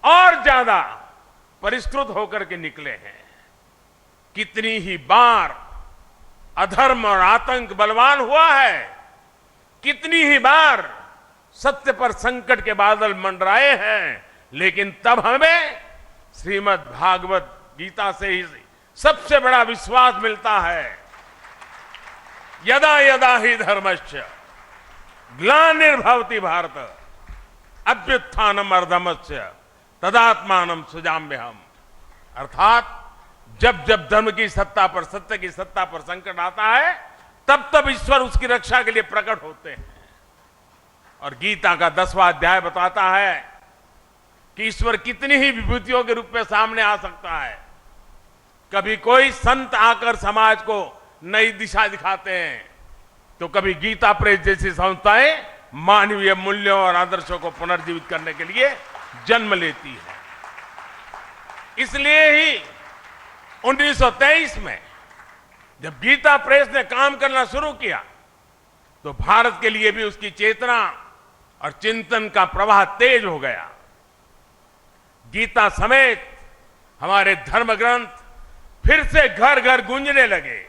और ज्यादा परिष्कृत होकर के निकले हैं। कितनी ही बार अधर्म और आतंक बलवान हुआ है। कितनी ही बार सत्य पर संकट के बादल मंडराए हैं। लेकिन तब हमें श्रीमद् भागवत गीता से ही सबसे बड़ा विश्वास मिलता है। यदा यदा ही धर्मस्य ग्लानिर्भवति भारत अभ्युत्थानम अधर्मस्य तदात्मानं सृजाम्यहम्। अर्थात जब जब धर्म की सत्ता पर, सत्य की सत्ता पर संकट आता है तब तब ईश्वर उसकी रक्षा के लिए प्रकट होते हैं। और गीता का 10वां अध्याय बताता है कि ईश्वर कितनी ही विभूतियों के रूप में सामने आ सकता है। कभी कोई संत आकर समाज को नई दिशा दिखाते हैं तो कभी गीता प्रेस जैसी संस्थाएं मानवीय मूल्यों और आदर्शों को पुनर्जीवित करने के लिए जन्म लेती है। इसलिए ही 1923 में जब गीता प्रेस ने काम करना शुरू किया तो भारत के लिए भी उसकी चेतना और चिंतन का प्रवाह तेज हो गया। गीता समेत हमारे धर्म ग्रंथ फिर से घर घर गूंजने लगे।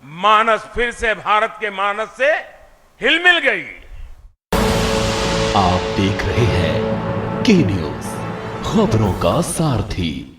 मानस फिर से भारत के मानस से हिलमिल गई। आप देख रहे हैं के न्यूज़, खबरों का सारथी।